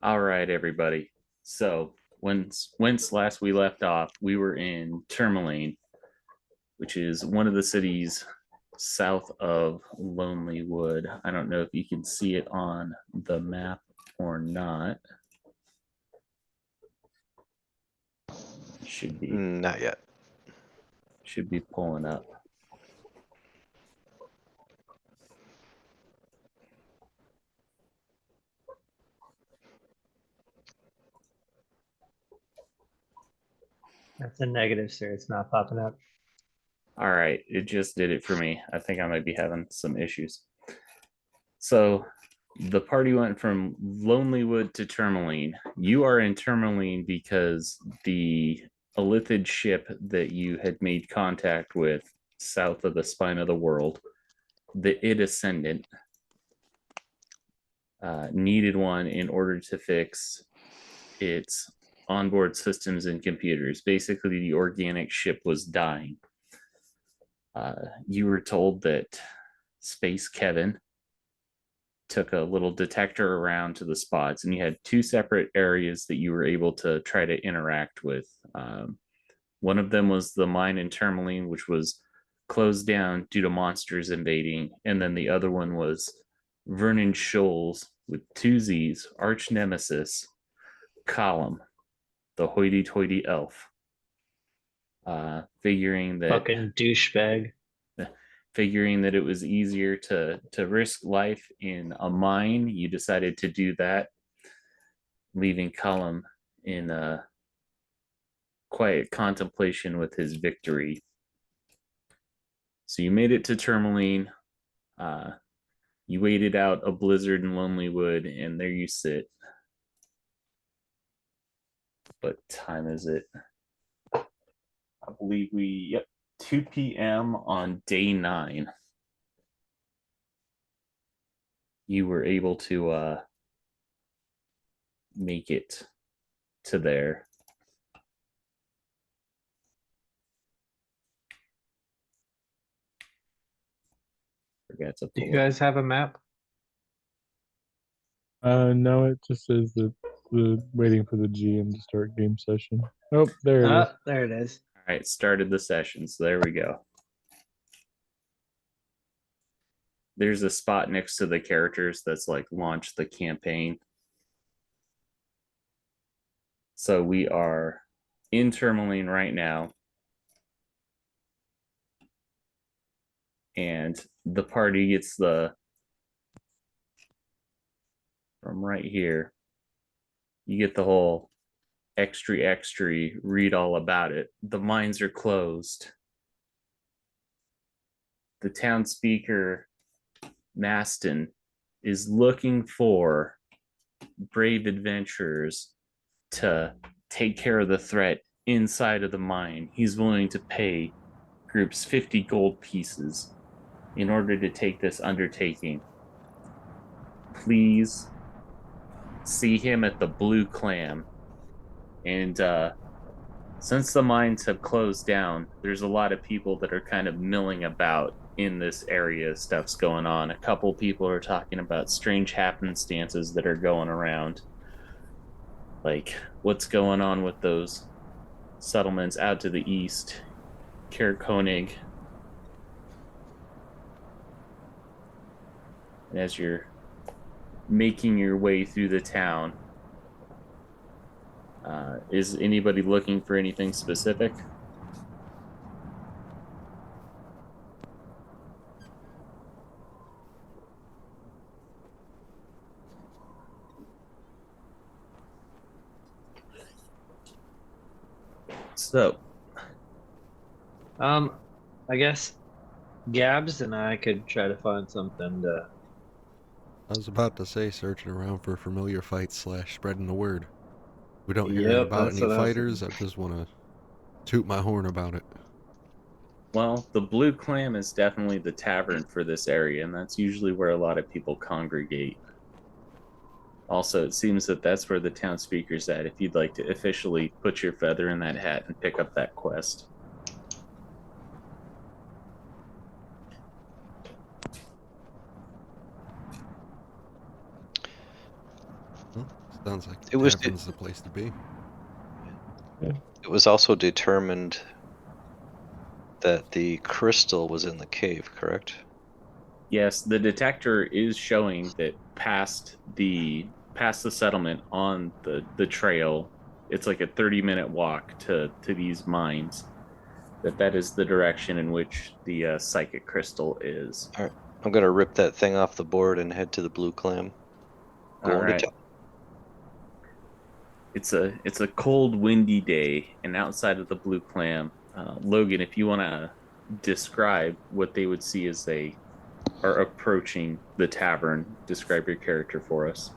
All right, everybody. So, whence last we left off, we were in Tourmaline, which is one of the cities south of Lonely Wood. I don't know if you can see it on the map or not. Should be Not yet. pulling up. That's a negative, sir. It's not popping up. All right, it just did it for me. I think I might be having some issues. So the party went from Lonelywood to Tourmaline. You are in Tourmaline because the Elithid ship that you had made contact with south of the spine of the world, the Id Ascendant, needed one in order to fix its onboard systems and computers. Basically, the organic ship was dying. You were told that Space Kevin took a little detector around to the spots, and you had two separate areas that you were able to try to interact with. One of them was the mine in Tourmaline, which was closed down due to monsters invading, and then the other one was Vernon Shoals with two Z's, arch nemesis, Column, the hoity-toity elf. Figuring that Fucking douchebag. it was easier to risk life in a mine, you decided to do that, leaving Cullum in a quiet contemplation with his victory. So you made it to Tourmaline. You waited out a blizzard in Lonelywood, and there you sit. What time is it? I believe 2 p.m. on day 9. You were able to make it to there. Forgot to Do pull you guys have a map? No, it just says that the waiting for the GM to start game session. Oh, there it is. There it is. All right, started the session, so there we go. There's a spot next to the characters that's like launch the campaign. So we are in Tourmaline right now. And the party gets from right here, you get the whole extra, read all about it. The mines are closed. The town speaker, Maston, is looking for brave adventurers to take care of the threat inside of the mine. He's willing to pay groups 50 gold pieces in order to take this undertaking. Please see him at the Blue Clam. And since the mines have closed down, there's a lot of people that are kind of milling about in this area. Stuff's going on. A couple people are talking about strange happenstances that are going around. Like what's going on with those settlements out to the east, Koenig. And as you're making your way through the town, is anybody looking for anything specific? So, I guess Gabs and I could try to find something to. I was about to say searching around for familiar fights / spreading the word. We don't hear Yep, about that's any what I was fighters. I just want to toot my horn about it. well, the Blue Clam is definitely the tavern for this area, and that's usually where a lot of people congregate. Also, it seems that that's where the town speaker's at if you'd like to officially put your feather in that hat and pick up that quest. Well, Sounds like It was tavern's the place to be. It was also determined that the crystal was in the cave, correct? Yes, the detector is showing that past the settlement on the trail, it's like a 30-minute walk to these mines. That is the direction in which the psychic crystal is. All right. I'm gonna rip that thing off the board and head to the blue clam. All Going to right. town. It's a cold, windy day, and outside of the Blue Clam, Logan, if you want to describe what they would see as they are approaching the tavern, describe your character for us.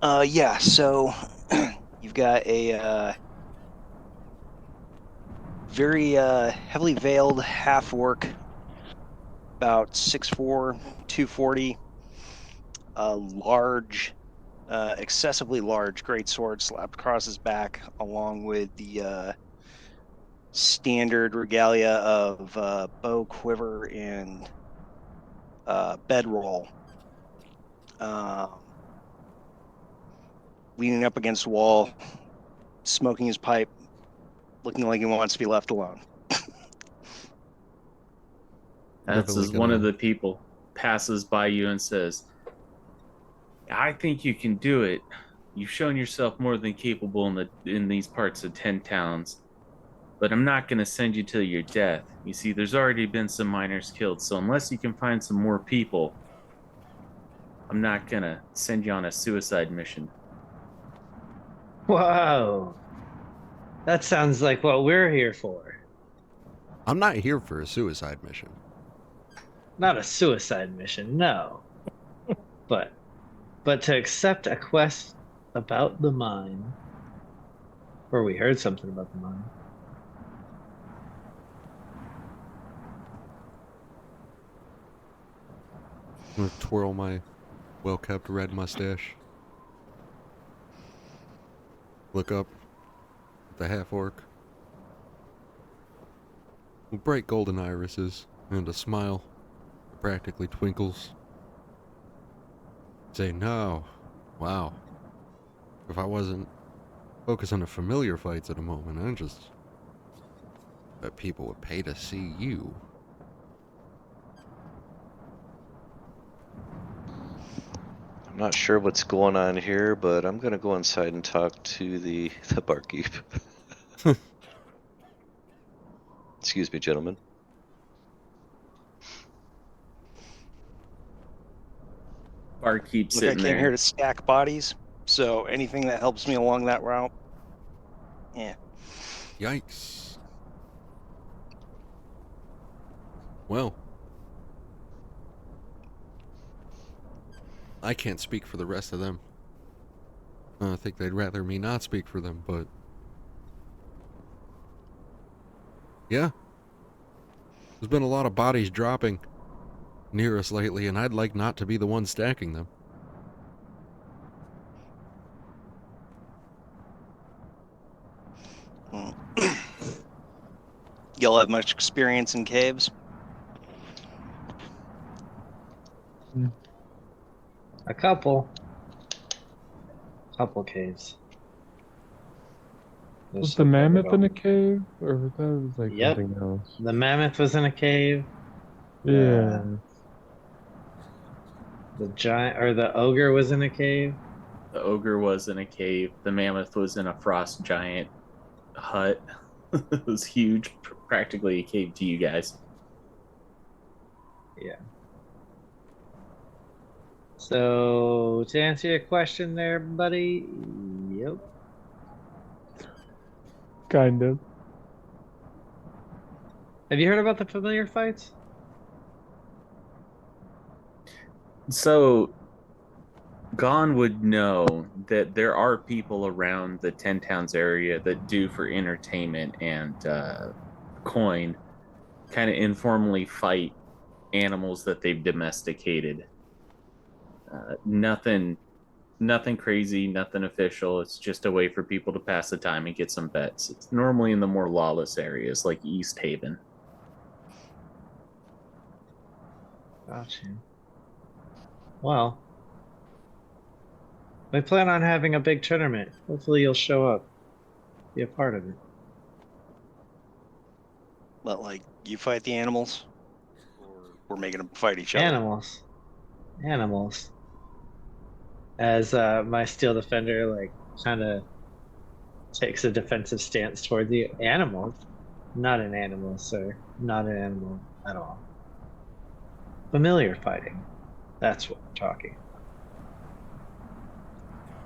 Yeah, so you've got a very heavily veiled half orc, about 6'4", 240, a large, excessively large great sword slapped across his back, along with the standard regalia of bow, quiver, and bedroll. Leaning up against the wall, smoking his pipe, looking like he wants to be left alone. That's Definitely as one of gonna- the people passes by you and says, "I think you can do it. You've shown yourself more than capable in these parts of 10 towns. But I'm not going to send you to your death. You see, there's already been some miners killed, so unless you can find some more people, I'm not going to send you on a suicide mission." Whoa. That sounds like what we're here for. I'm not here for a suicide mission. Not a suicide mission, no. But to accept a quest about the mine. Or we heard something about the mine. I'm gonna twirl my well-kept red mustache. Look up at the half-orc. With bright golden irises and a smile that practically twinkles. Say, no. Wow. If I wasn't focused on the familiar fights at the moment, I just bet people would pay to see you. I'm not sure what's going on here, but I'm gonna go inside and talk to the barkeep. Excuse me, gentlemen. Barkeep Look, I sitting came here there. to stack bodies, so anything that helps me along that route, yeah. Yikes. Well, I can't speak for the rest of them. I think they'd rather me not speak for them, but... yeah. There's been a lot of bodies dropping near us lately, and I'd like not to be the one stacking them. Y'all have much experience in caves? A couple. Couple caves. There's Was the some that we mammoth in don't- a cave, or was that like Yep. something else? The mammoth was in a cave. Yeah. The giant or the ogre was in a cave. The ogre was in a cave. The mammoth was in a frost giant hut. It was huge, practically a cave to you guys. Yeah. So to answer your question there, buddy, yep. Kind of. Have you heard about the familiar fights? So, Gon would know that there are people around the 10 Towns area that do for entertainment and coin kind of informally fight animals that they've domesticated. Nothing crazy, nothing official. It's just a way for people to pass the time and get some bets. It's normally in the more lawless areas like East Haven. Got you. Well, we plan on having a big tournament. Hopefully you'll show up. Be a part of it. But like, you fight the animals, or we're making them fight each other. Animals. Animals. As my steel defender like kind of takes a defensive stance toward the animals. Not an animal, sir. Not an animal at all. Familiar fighting. That's what we're talking.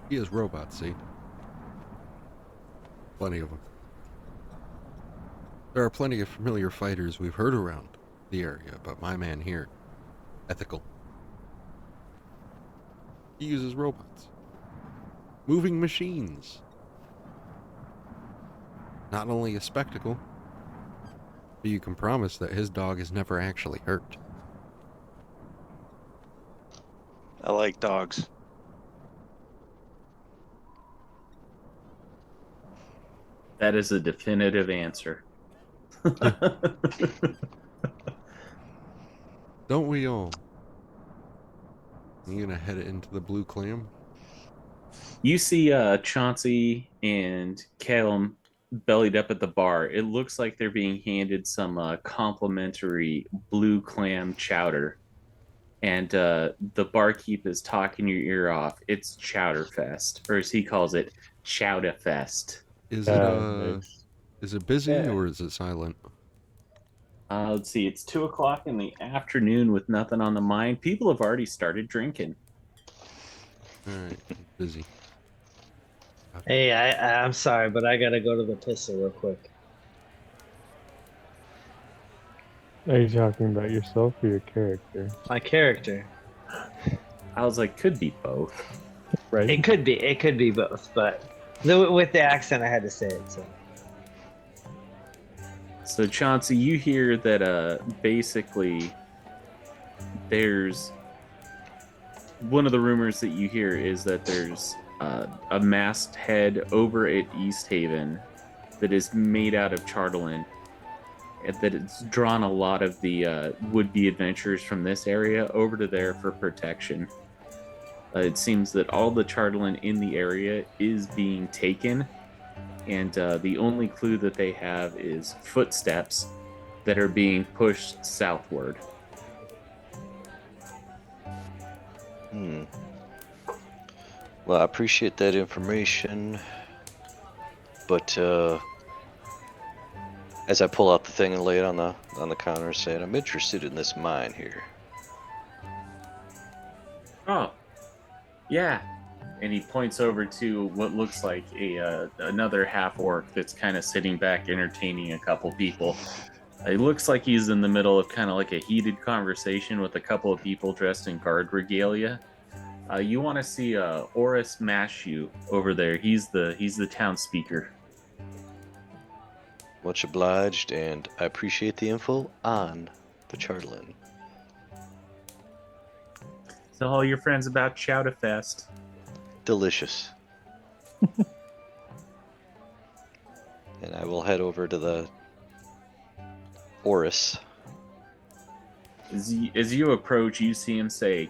He is robots, see? Plenty of them. There are plenty of familiar fighters we've heard around the area, but my man here, ethical. He uses robots. Moving machines. Not only a spectacle, but you can promise that his dog is never actually hurt. I like dogs. That is a definitive answer. Don't we all? You gonna head into the Blue Clam? You see Chauncey and Callum bellied up at the bar. It looks like they're being handed some complimentary blue clam chowder. And the barkeep is talking your ear off. It's Chowder Fest, or as he calls it, Chowder Fest. Is It's- it busy Yeah. or is it silent? Let's see, it's 2 o'clock in the afternoon with nothing on the mind. People have already started drinking. Alright, busy. Hey, I'm sorry, but I gotta go to the pisser real quick. Are you talking about yourself or your character? My character. I was like, could be both. Right? It could be both, but with the accent, I had to say it. So So Chauncey, you hear that basically there's one of the rumors that you hear is that there's a masthead over at East Haven that is made out of chartolin, and that it's drawn a lot of the would-be adventurers from this area over to there for protection. It seems that all the chartolin in the area is being taken, and the only clue that they have is footsteps that are being pushed southward. Well, I appreciate that information, but as I pull out the thing and lay it on the counter, saying I'm interested in this mine here. Oh, yeah. And he points over to what looks like another half orc that's kind of sitting back entertaining a couple people. It looks like he's in the middle of kind of like a heated conversation with a couple of people dressed in guard regalia. You want to see Oris Mashu over there. He's the town speaker. Much obliged, and I appreciate the info on the chartolin. Tell all your friends about Chowderfest. Delicious. And I will head over to the Oris. As you approach, you see him say,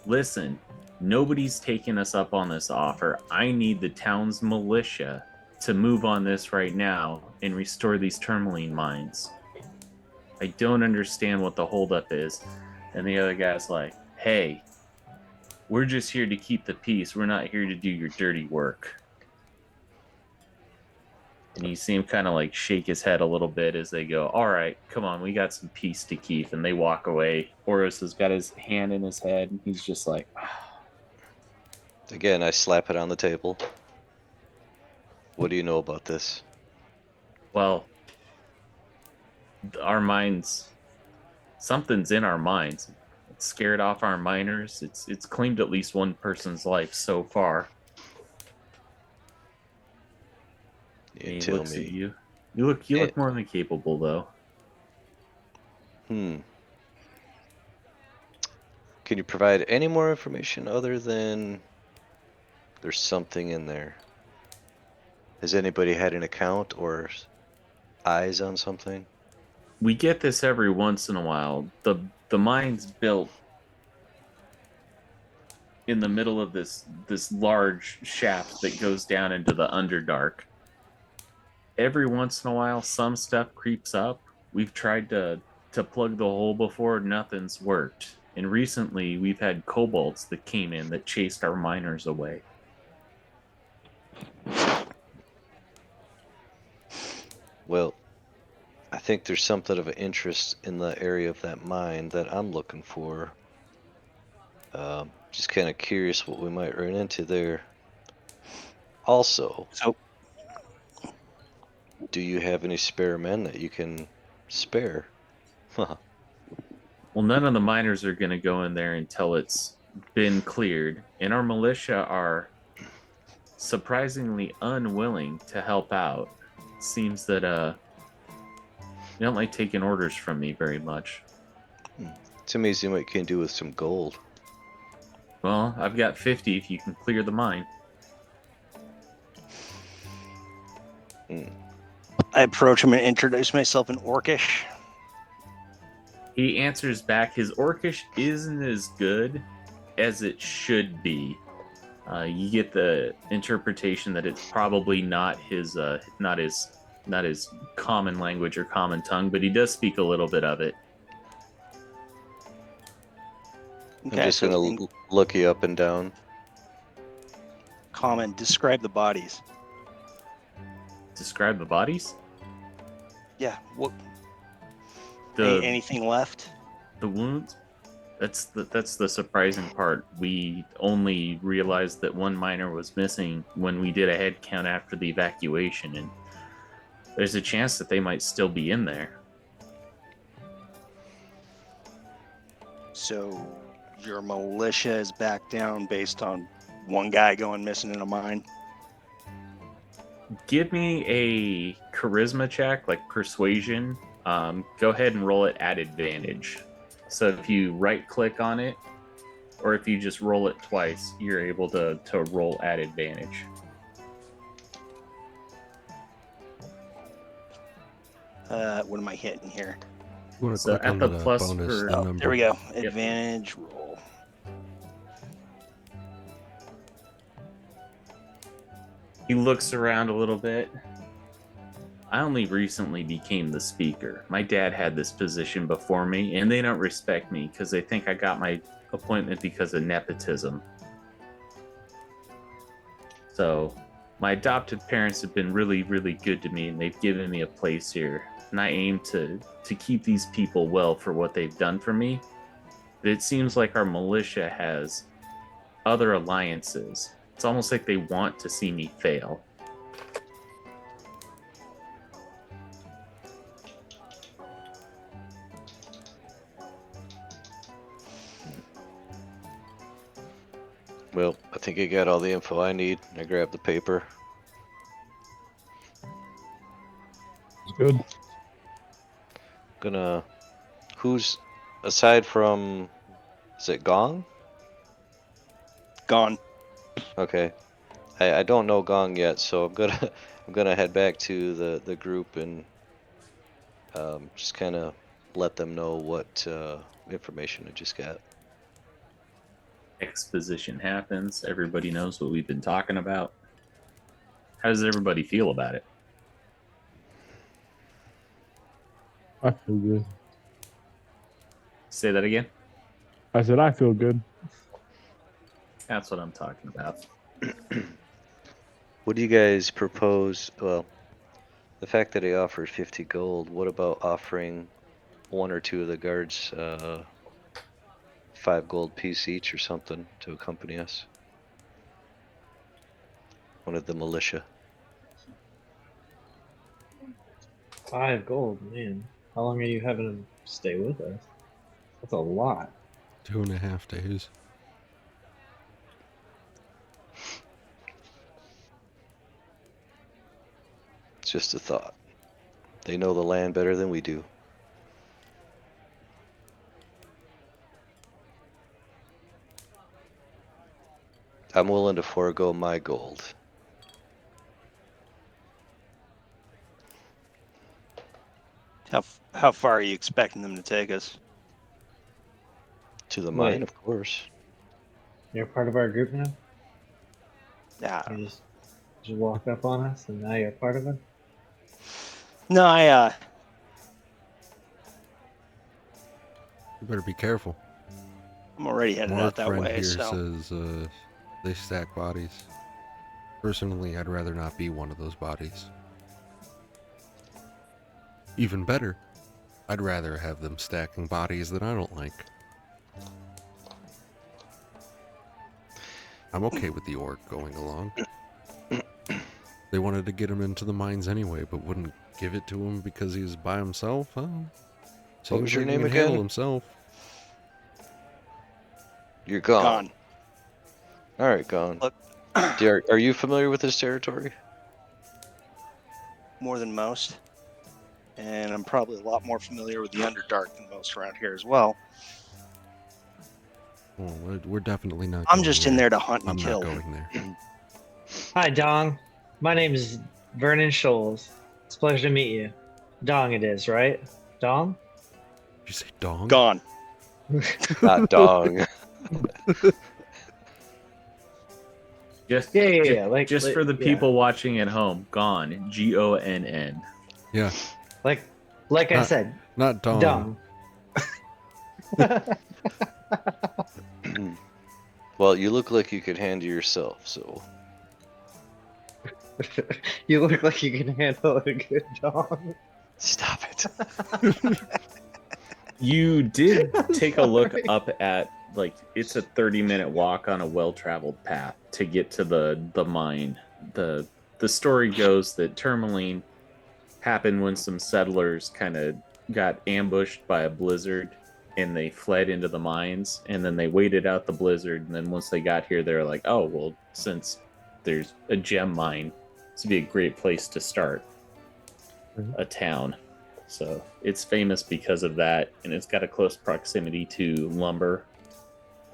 "Listen, nobody's taking us up on this offer. I need the town's militia to move on this right now and restore these tourmaline mines. I don't understand what the holdup is." And the other guy's like, "Hey, we're just here to keep the peace. We're not here to do your dirty work." And you see him kind of like shake his head a little bit as they go, "All right, come on, we got some peace to keep." And they walk away. Oris has got his hand in his head, and he's just like, Again, I slap it on the table. What do you know about this? well, our minds, something's in our minds. It's scared off our miners. It's claimed at least one person's life so far. And You he tell looks at me. you. You look more than capable, though. Can you provide any more information other than there's something in there? Has anybody had an account or eyes on something? We get this every once in a while. The the mine's built in the middle of this large shaft that goes down into the underdark. Every once in a while, some stuff creeps up. We've tried to plug the hole before, nothing's worked. And recently, we've had kobolds that came in that chased our miners away. Well, I think there's something of an interest in the area of that mine that I'm looking for. Just kind of curious what we might run into there. Also, So, do you have any spare men that you can spare? Well, none of the miners are going to go in there until it's been cleared. And our militia are surprisingly unwilling to help out. Seems that they don't like taking orders from me very much. It's amazing what you can do with some gold. Well, I've got 50 if you can clear the mine. I approach him and introduce myself in Orcish. He answers back. His Orcish isn't as good as it should be. You get the interpretation that it's probably not his common language or common tongue, but he does speak a little bit of it. I'm just gonna look you up and down. Comment, describe the bodies. Describe the bodies? Yeah, what? The Anything left? the wounds? That's the surprising part. We only realized that one miner was missing when we did a head count after the evacuation, and there's a chance that they might still be in there. So your militia is back down based on one guy going missing in a mine? Give me a charisma check, like persuasion. Go ahead and roll it at advantage. So if you right click on it, or if you just roll it twice, you're able to roll at advantage. What am I hitting here? You want to So click at on the the plus bonus for- the Oh, number. there we go. Yep. Advantage roll. He looks around a little bit. I only recently became the speaker. My dad had this position before me, and they don't respect me because they think I got my appointment because of nepotism. So, my adoptive parents have been really, really good to me, and they've given me a place here. And I aim to keep these people well for what they've done for me. But it seems like our militia has other alliances. It's almost like they want to see me fail. Well, I think I got all the info I need. I grabbed the paper. It's good. Who's aside from? Is it Gong? Gone. Okay. I don't know Gong yet, so I'm gonna I'm gonna head back to the group and just kind of let them know what information I just got. Exposition happens. Everybody knows what we've been talking about. How does everybody feel about it? I feel good. Say that again. I said I feel good. That's what I'm talking about. What do you guys propose? Well, the fact that he offered 50 gold, what about offering one or two of the guards 5 gold piece each or something to accompany us? One of the militia. 5 gold, man. How long are you having him stay with us? That's a lot. 2.5 days. It's just a thought. They know the land better than we do. I'm willing to forego my gold. How far are you expecting them to take us? To the Wait. mine, of course. You're part of our group now? Yeah. You just walked up on us and now you're part of it? No, You better be careful. I'm already headed Mark out that friend way. here So says they stack bodies. Personally, I'd rather not be one of those bodies. Even better, I'd rather have them stacking bodies that I don't like. I'm okay with the orc going along. They wanted to get him into the mines anyway, but wouldn't give it to him because he was by himself. Huh? What was your Seems like he name can handle again? himself. You're gone. gone. All right, gone. Look, Are you familiar with this territory? more than most, and I'm probably a lot more familiar with the Underdark than most around here as well. Well, we're definitely not. I'm going just in there to hunt and I'm kill. not going there. Hi, Dong. My name is Vernon Scholes. It's a pleasure to meet you. Dong it is, right? Dong? Did you say dong? Gone. Not dong. Just Yeah. Like for the yeah. people watching at home, gone. GONN. Yeah, Like I said, not dong. Dong. Well, you look like you could handle yourself, so You look like you can handle a good dong. stop it. You did take a look Sorry. up at, like, it's a 30-minute walk on a well-traveled path to get to the mine. The story goes that tourmaline happened when some settlers kind of got ambushed by a blizzard and they fled into the mines, and then they waited out the blizzard, and then once they got here they were like, oh well, since there's a gem mine, this would be a great place to start a town. So it's famous because of that, and it's got a close proximity to lumber.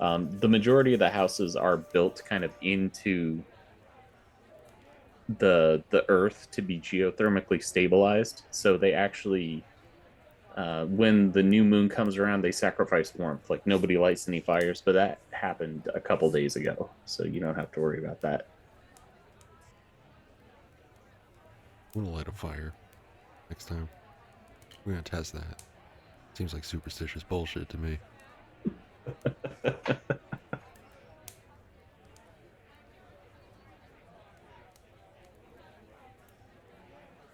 The majority of the houses are built kind of into the earth to be geothermically stabilized. So they actually, when the new moon comes around, they sacrifice warmth. Like, nobody lights any fires, but that happened a couple days ago, so you don't have to worry about that. I'm gonna light a fire next time. We're gonna test that. Seems like superstitious bullshit to me.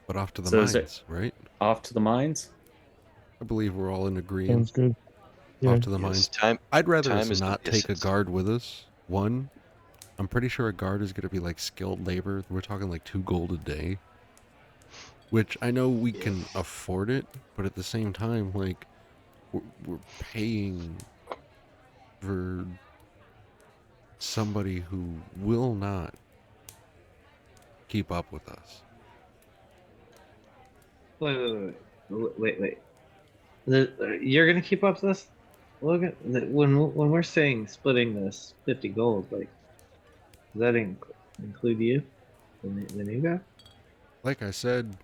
But off to the So is it- mines, right? Off to the mines. I believe we're all in agreement. Sounds good. Yeah. Off to the Yes, mines. time. I'd rather Time us is the not take a essence. guard with us. One, I'm pretty sure a guard is going to be like skilled labor. We're talking like 2 gold a day. Which I know we can afford it, but at the same time, like, we're paying for somebody who will not keep up with us. Wait. You're gonna keep up this, Logan? When we're saying splitting this 50 gold, like, does that include you, the new guy? Like I said,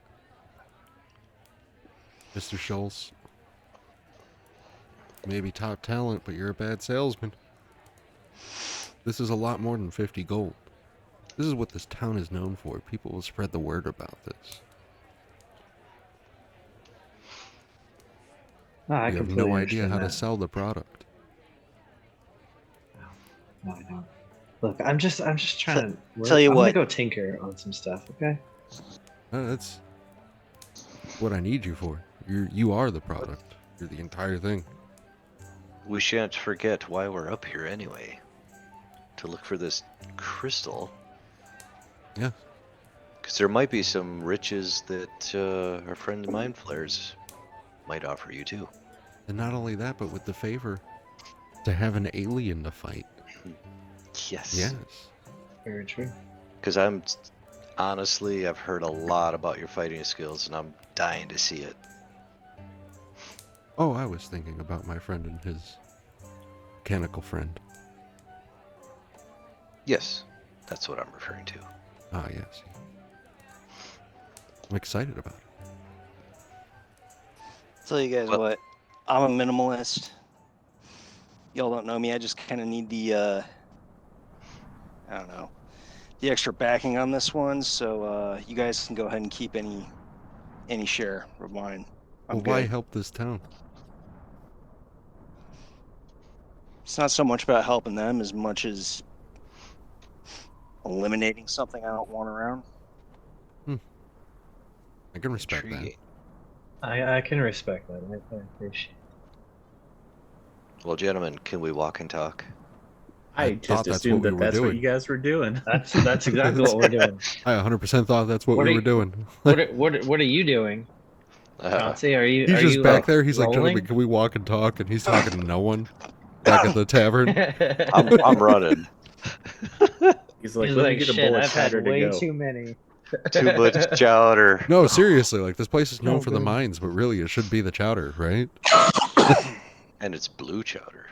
Mr. Schultz, maybe top talent, but you're a bad salesman. This is a lot more than 50 gold. This is what this town is known for. People will spread the word about this. No, I We have completely no idea understand how to that. sell the product. No, I don't. Look, I'm just trying to work. Tell you I'm gonna what. go tinker on some stuff, okay? That's what I need you for. You are the product. You're the entire thing. We shan't forget why we're up here anyway. To look for this crystal. Yeah. Because there might be some riches that our friend Mind Flares might offer you too. And not only that, but with the favor to have an alien to fight. Yes. Yes. Very true. Because honestly, I've heard a lot about your fighting skills, and I'm dying to see it. Oh, I was thinking about my friend and his mechanical friend. Yes, that's what I'm referring to. Ah, yes. I'm excited about it. Tell you guys Well- what. I'm a minimalist. y'all don't know me. I just kind of need the I don't know, the extra backing on this one. So you guys can go ahead and keep any share of mine. I'm Well, why good. help this town? It's not so much about helping them as much as eliminating something I don't want around. I can respect that. Intriguing. I can respect that. I appreciate Well, gentlemen, can we walk and talk? I thought just that's assumed what we that were that's what doing. you guys were doing. That's exactly what we're doing. I 100% thought that's what What we are were you- doing. What are you doing, Chauncey? He's Are just you back like there. He's like, gentlemen, rolling? can we walk and talk? And he's talking to no one back at the tavern. I'm running. He's like, He's let me like, get a shit, bowl of I've had chowder to way go. too many. Too much chowder. No, seriously, like this place is known Oh, for the good. mines, but really it should be the chowder, right? And it's blue chowder.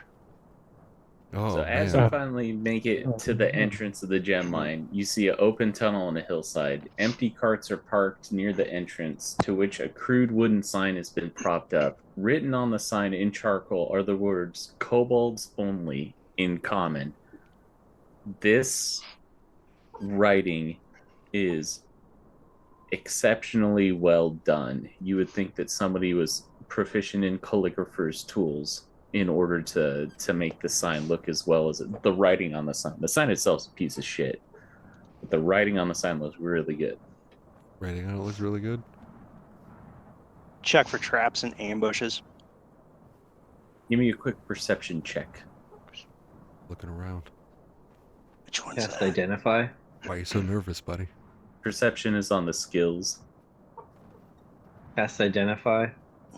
Oh So as man. you finally make it to the entrance of the gem mine, you see an open tunnel on a hillside. Empty carts are parked near the entrance, to which a crude wooden sign has been propped up. Written on the sign in charcoal are the words "Kobolds only" in common. This writing is exceptionally well done. You would think that somebody was proficient in calligrapher's tools in order to make the sign look as well as the writing on the sign. The sign itself is a piece of shit, but the writing on the sign looks really good. Writing on it looks really good. Check for traps and ambushes. Give me a quick perception check. Looking around. Which one's Cast that? identify. Why are you so nervous, buddy? Perception is on the skills. Cast identify.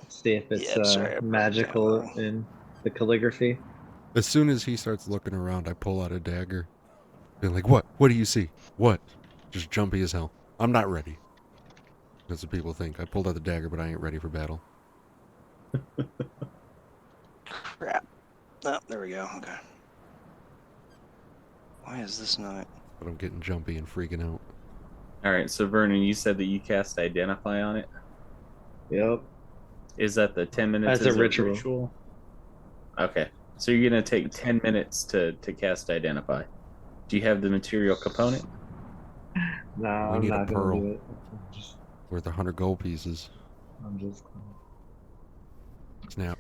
See if it's Yeah, sorry, I broke it magical down. in the calligraphy. As soon as he starts looking around, I pull out a dagger. Being like, what? What do you see? What? Just jumpy as hell. I'm not ready. That's what people think. I pulled out the dagger, but I ain't ready for battle. Crap. Oh, there we go. Okay. Why is this not? But I'm getting jumpy and freaking out. All right, so Vernon, you said that you cast identify on it. Yep. Is that the 10 minutes As a is ritual. Okay, so you're gonna take 10 minutes to cast identify. Do you have the material component? No, We I'm need a not pearl. gonna do it. Just, Worth 100 gold pieces. I'm just. Snap.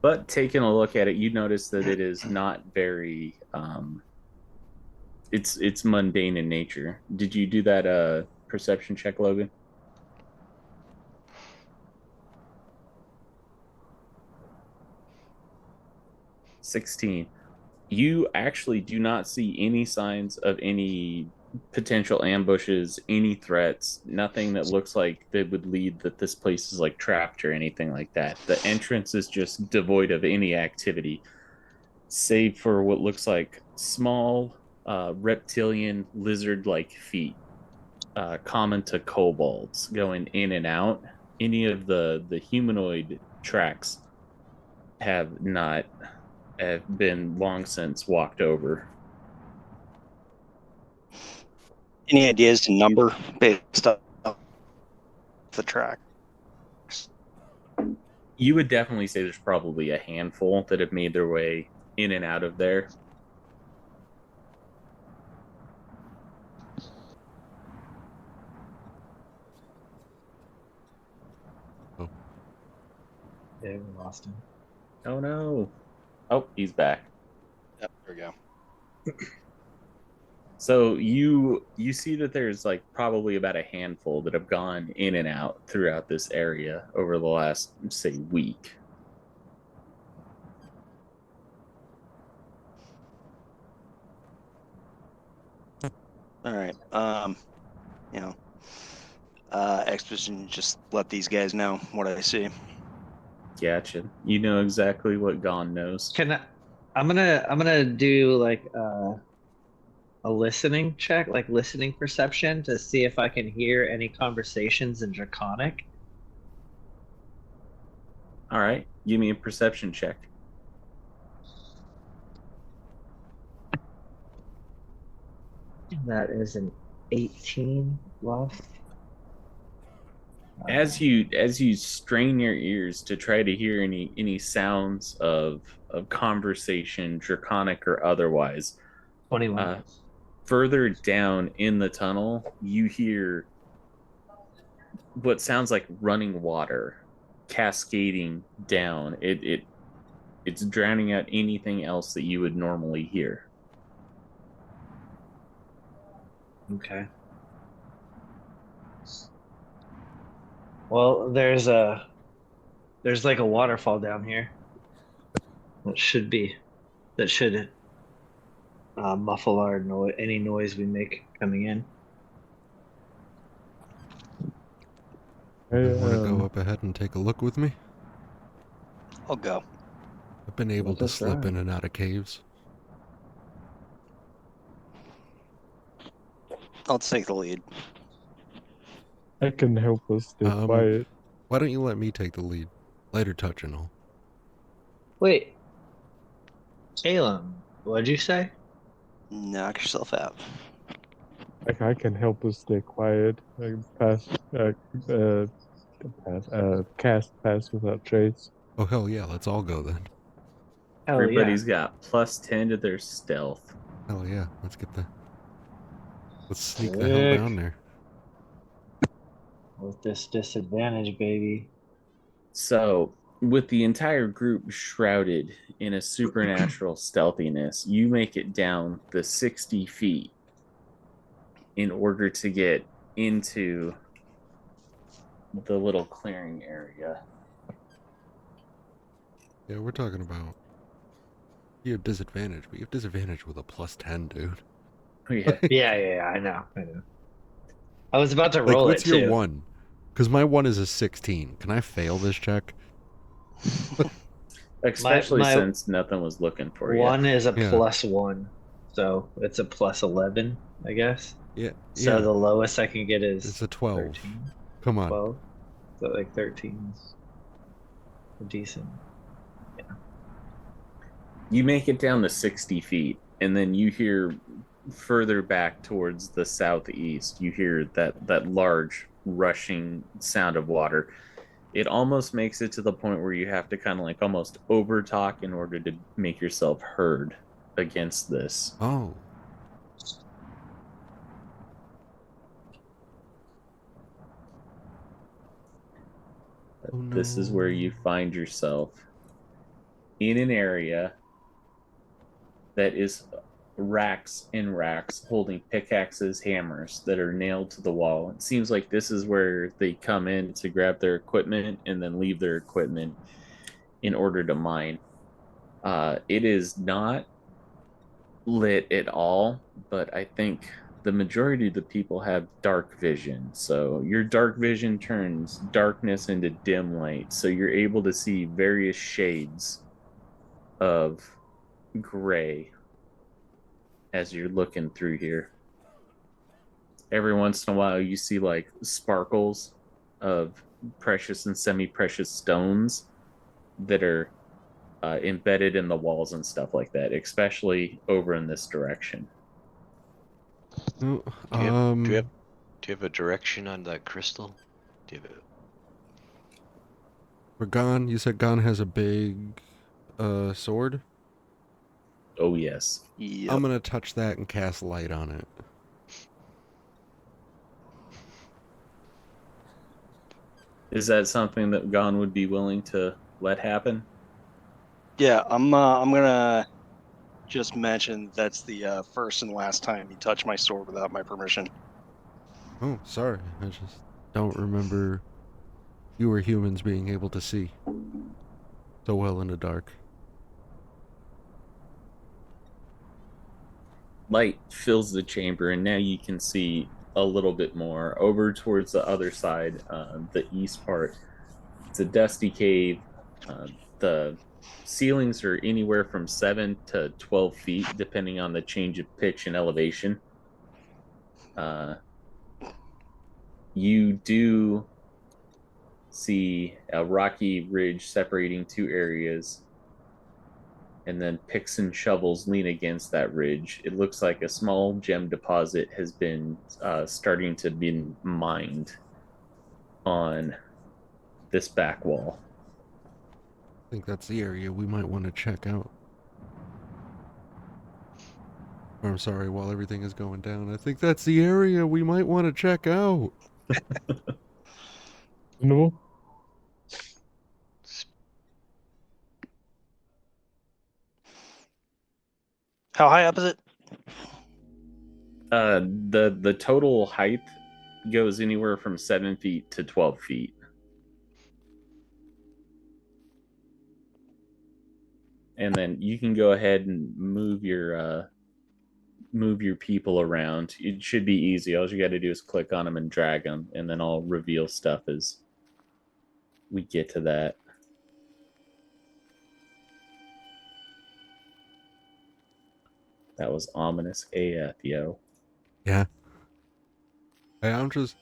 But taking a look at it, you notice that it is not very it's mundane in nature. Did you do that perception check, Logan? $16. You actually do not see any signs of any potential ambushes, any threats, nothing that looks like that would lead that this place is like trapped or anything like that. The entrance is just devoid of any activity, save for what looks like small reptilian lizard-like feet, common to kobolds, going in and out. Any of the humanoid tracks have been long since walked over. Any ideas to number based off the track? You would definitely say there's probably a handful that have made their way in and out of there. Yeah, we lost him. Oh no. Oh, he's back. Yep, there we go. So you see that there's like probably about a handful that have gone in and out throughout this area over the last, say, week. All right. You know, exposition. Just let these guys know what I see. Gotcha. You know exactly what Gon knows. I'm gonna do like a listening check, like listening perception, to see if I can hear any conversations in Draconic. All right. Give me a perception check. That is an 18 lost. As you strain your ears to try to hear any sounds of conversation, draconic or otherwise, 21. uh, further down in the tunnel, you hear what sounds like running water cascading down. It's drowning out anything else that you would normally hear. Okay. Well, there's like a waterfall down here that should muffle any noise we make coming in. You want to go up ahead and take a look with me? I'll go. I've been able Let to us slip try. in and out of caves. I'll take the lead. I can help us stay Um, quiet. Why don't you let me take the lead? Lighter touch and all. Wait, Caleb, what'd you say? Knock yourself out. I can help us stay quiet. I can cast pass without trace. Oh, hell yeah, let's all go then. Hell Everybody's yeah. got +10 to their stealth. Hell yeah, let's sneak the hell Sick. down there. With this disadvantage, baby. So, with the entire group shrouded in a supernatural stealthiness, you make it down the 60 feet in order to get into the little clearing area. Yeah, we're talking about. You have disadvantage, but you have disadvantage with a +10, dude. Yeah. Yeah, I know. I was about to Like, roll what's it your too. one? Because my one is a 16. Can I fail this check? Especially my since nothing was looking for you. one is a Yeah. +1, so it's a +11, I guess. Yeah, So yeah. the lowest I can get is It's a 12. 13, Come on. 12. So like 13 is decent. You make it down to 60 feet, and then you hear further back towards the southeast, you hear that large rushing sound of water. It almost makes it to the point where you have to kind of like almost over talk in order to make yourself heard against this. Oh. Oh no. This is where you find yourself in an area that is racks and racks holding pickaxes, hammers that are nailed to the wall. It seems like this is where they come in to grab their equipment and then leave their equipment in order to mine. It is not lit at all, but I think the majority of the people have dark vision. So your dark vision turns darkness into dim light. So you're able to see various shades of gray as you're looking through here. Every once in a while, you see like sparkles of precious and semi precious stones that are embedded in the walls and stuff like that, especially over in this direction. Oh, Do you have a direction on that crystal? Do you have a... For Gon, you said Gon has a big sword? Oh, yes. Yep. I'm gonna touch that and cast light on it. Is that something that Gon would be willing to let happen? Yeah, I'm gonna just mention that's the first and last time you touch my sword without my permission. Oh, sorry. I just don't remember you or humans being able to see so well in the dark. Light fills the chamber, and now you can see a little bit more over towards the other side, the east part. It's a dusty cave. The ceilings are anywhere from 7 to 12 feet, depending on the change of pitch and elevation. You do see a rocky ridge separating two areas, and then picks and shovels lean against that ridge. It looks like a small gem deposit has been starting to be mined. on this back wall. I think that's the area we might want to check out. Or, I'm sorry, while everything is going down, I think that's the area we might want to check out. No. How high up is it? The total height goes anywhere from 7 feet to 12 feet. And then you can go ahead and move your people around. It should be easy. All you got to do is click on them and drag them, and then I'll reveal stuff as we get to that. That was ominous AF, yo. Yeah. Hey,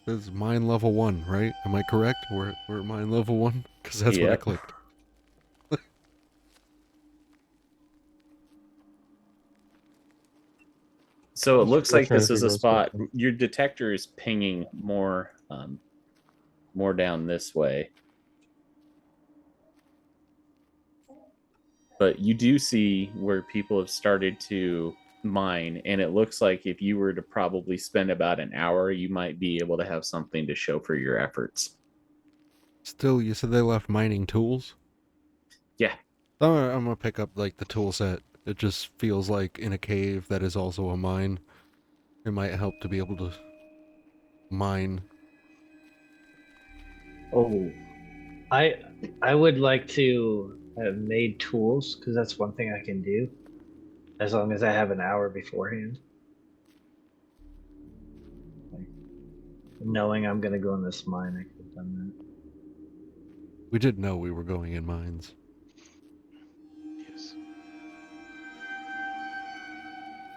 it's mine level 1, right? Am I correct? We're at mine level 1? Because that's what I Yep. clicked. So it looks like Trying to this is figure a out spot. stuff. Your detector is pinging more down this way. But you do see where people have started to mine, and it looks like if you were to probably spend about an hour, you might be able to have something to show for your efforts. Still, you said they left mining tools? Yeah. I'm gonna pick up, like, the tool set. It just feels like in a cave that is also a mine. It might help to be able to mine. Oh, I would like to have made tools because that's one thing I can do as long as I have an hour beforehand. Like, knowing I'm gonna go in this mine, I could have done We did know we were going in mines. Yes.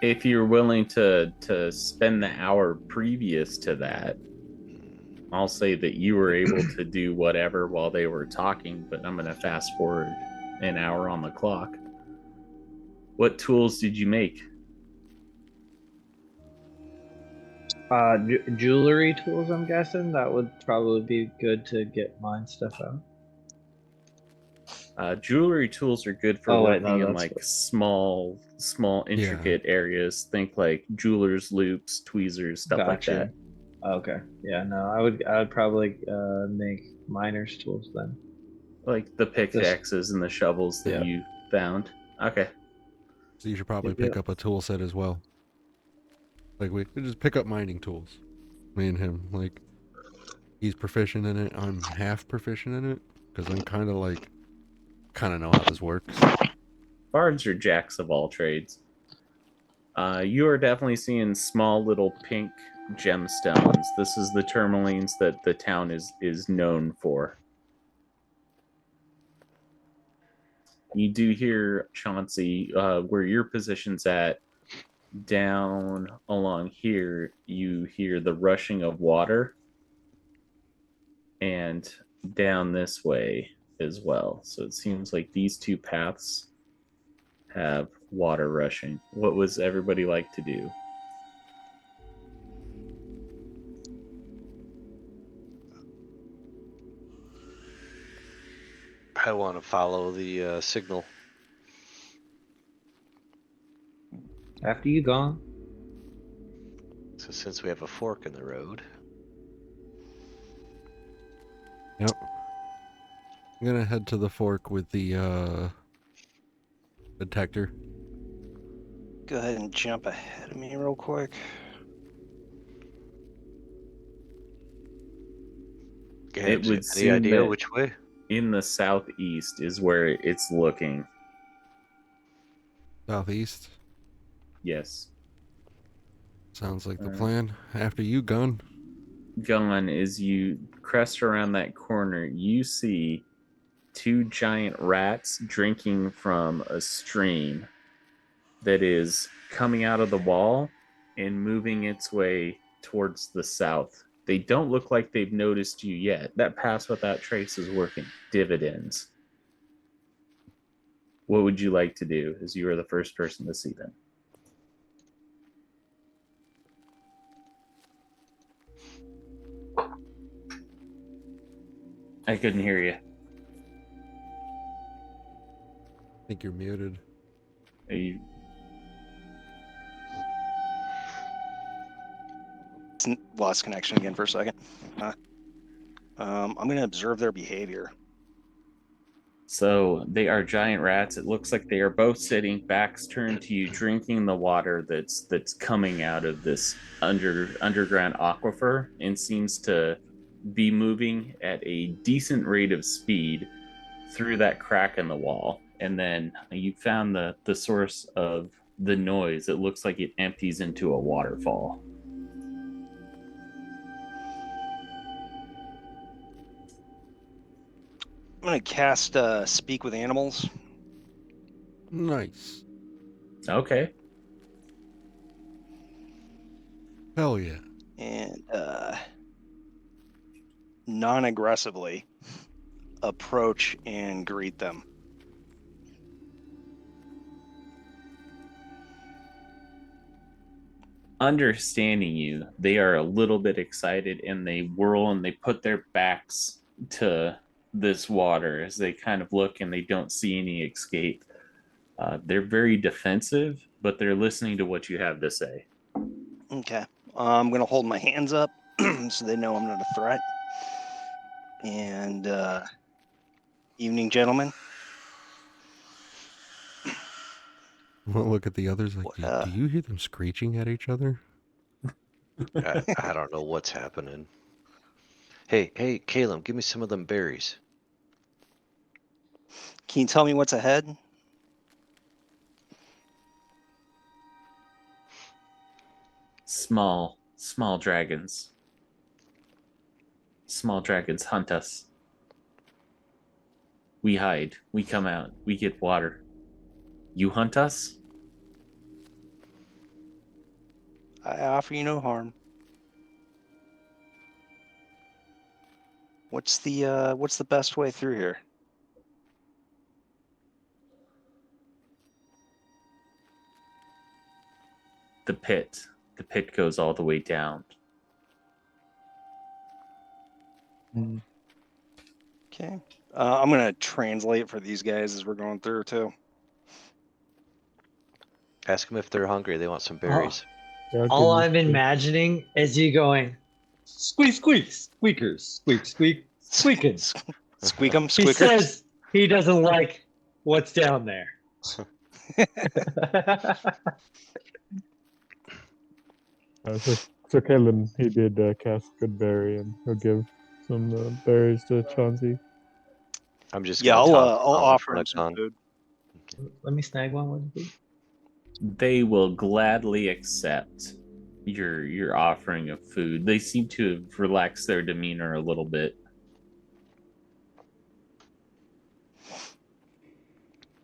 If you're willing to spend the hour previous to that, I'll say that you were able to do whatever while they were talking, but I'm going to fast forward an hour on the clock. What tools did you make? that. Jewelry tools, I'm guessing that would probably be good to get mine stuff out. Jewelry tools are good for Oh wait, working no, in that's like small, intricate areas. Think like jewelers' loops, tweezers, stuff like gotcha. that. Okay, yeah, no, I would probably make miners tools then. Like the Just pickaxes and the shovels that yeah. you found. Okay. So you should probably Yep, pick yep. up a tool set as well. Like, we just pick up mining tools. Me and him. Like, he's proficient in it. I'm half proficient in it. Because I'm kind of know how this works. Bards are jacks of all trades. You are definitely seeing small little pink gemstones. This is the tourmalines that the town is known for. You do hear Chauncey, where your position's at, down along here. You hear the rushing of water, and down this way as well. So it seems like these two paths have water rushing. What was everybody like to do? I want to follow the signal. After you gone. So since we have a fork in the road, Yep. I'm gonna head to the fork with the detector. Go ahead and jump ahead of me real quick. It would any seem idea that which way? in the southeast is where it's looking. Southeast. Yes. Sounds like the plan. After you, Gun. Gone as you crest around that corner, you see two giant rats drinking from a stream that is coming out of the wall and moving its way towards the south. They don't look like they've noticed you yet. That pass without trace is working dividends. What would you like to do as you are the first person to see them? I couldn't hear you. I think you're muted. You Lost connection again for a second. I'm going to observe their behavior. So they are giant rats. It looks like they are both sitting, backs turned to you, drinking the water that's coming out of this underground aquifer, and seems to be moving at a decent rate of speed through that crack in the wall. And then you found the source of the noise. It looks like it empties into a waterfall. I'm going to cast Speak with Animals. Nice. Okay. Hell yeah. And non-aggressively approach and greet them. Understanding you, they are a little bit excited and they whirl and they put their backs to this water as they kind of look and they don't see any escape. They're very defensive, but they're listening to what you have to say. Okay. I'm going to hold my hands up so they know I'm not a threat. And evening, gentlemen. Well, look at the others like, What, do you hear them screeching at each other? I don't know what's happening. Hey, Caleb, give me some of them berries. Can you tell me what's ahead? Small dragons. Small dragons hunt us. We hide. We come out. We get water. You hunt us? I offer you no harm. What's the best way through here? The pit. The pit goes all the way down. Okay. I'm gonna translate for these guys as we're going through too. Ask them if they're hungry. They want some berries. Yeah, All give I'm me- imagining is you going, squeak, squeak, squeakers, squeak, squeak, squeaking. Squeak 'em, He squeakers. says he doesn't like what's down there. So Kellen, he did cast good berry, and he'll give some berries to Chauncey. I'm just Yeah, gonna I'll toss them offer on him a some gun. food. Let me snag one, would you? They will gladly accept your offering of food. They seem to have relaxed their demeanor a little bit.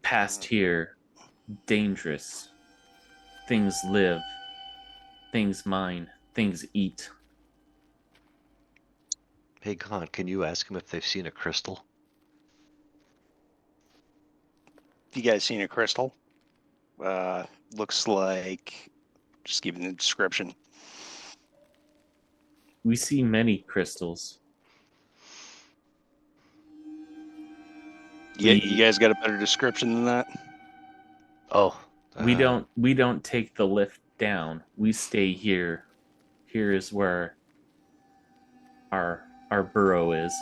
Past here, dangerous. Things live. Things mine. Things eat. Hey, Gon, can you ask them if they've seen a crystal? You guys seen a crystal? Looks like, just giving the description. We see many crystals. You guys got a better description than that? Oh, We don't take the lift down. We stay here. Here is where our burrow is.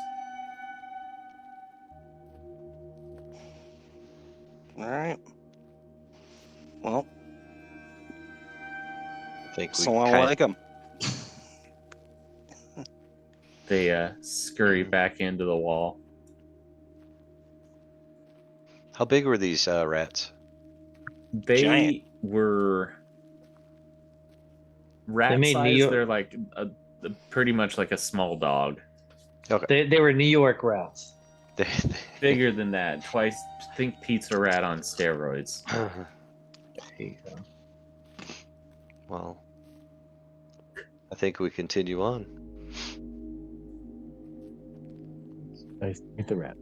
All right. Well, I think we so I kind like them. They scurry back into the wall. How big were these rats? They Giant. were They rat made size. Neo- They're like pretty much like a small dog. They were New York rats. Bigger than that. Twice. Think pizza rat on steroids. There you go. Well, I think we continue on. Nice to meet the rat.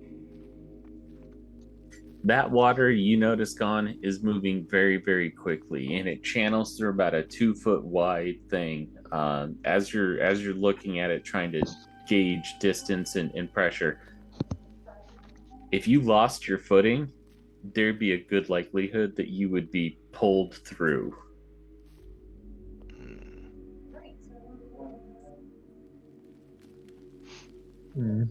That water, you notice, Gone, is moving very, very quickly, and it channels through about a 2-foot wide thing. As you're looking at it, trying to gauge distance and pressure, if you lost your footing, there'd be a good likelihood that you would be pulled through. Hmm. Hmm.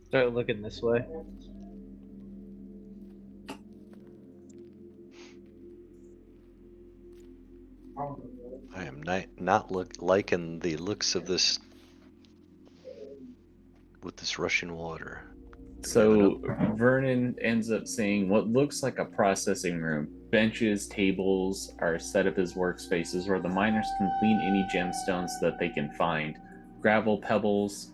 Start looking this way. I am not liking the looks of this with this rushing water. Do we have So enough? Vernon ends up seeing what looks like a processing room. Benches, tables are set up as workspaces where the miners can clean any gemstones that they can find. Gravel pebbles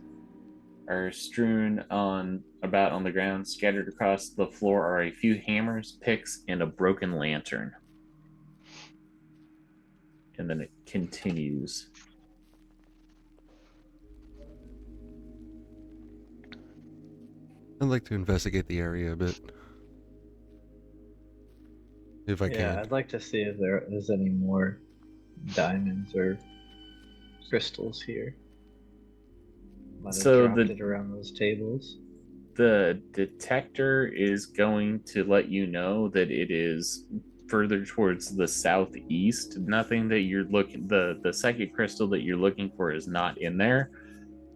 are strewn about on the ground. Scattered across the floor are a few hammers, picks, and a broken lantern. And then it continues. I'd like to investigate the area a bit. If I Yeah, can. I'd like to see if there is any more diamonds or crystals here. Might have So dropped it around those tables. the detector is going to let you know that it is further towards the southeast. Nothing that you're looking the psychic crystal that you're looking for is not in there.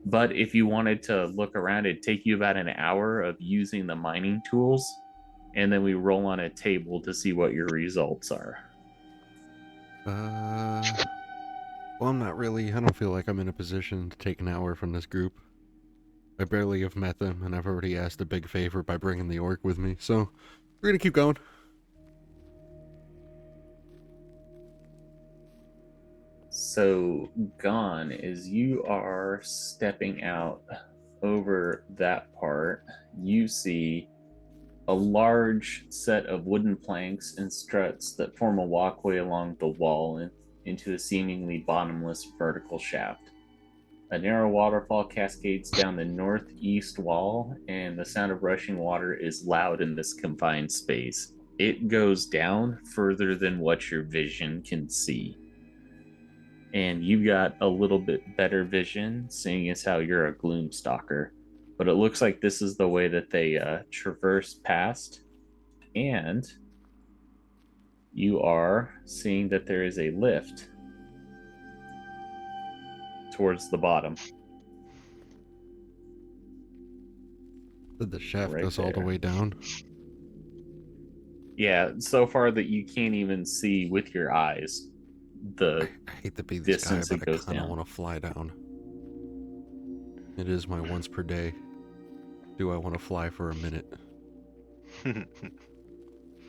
But if you wanted to look around, it'd take you about an hour of using the mining tools, and then we roll on a table to see what your results are. Well, I'm not really. I don't feel like I'm in a position to take an hour from this group. I barely have met them, and I've already asked a big favor by bringing the orc with me, so we're gonna keep going. So, Gone, as you are stepping out over that part, you see a large set of wooden planks and struts that form a walkway along the wall into a seemingly bottomless vertical shaft. A narrow waterfall cascades down the northeast wall, and the sound of rushing water is loud in this confined space. It goes down further than what your vision can see. And you've got a little bit better vision, seeing as how you're a gloom stalker. But it looks like this is the way that they traverse past, and you are seeing that there is a lift towards the bottom. Did the shaft Right goes all the there. way down? Yeah, so far that you can't even see with your eyes the I hate to be this guy, distance but it I goes kind of down. want to fly down. It is my once per day. Do I want to fly for a minute?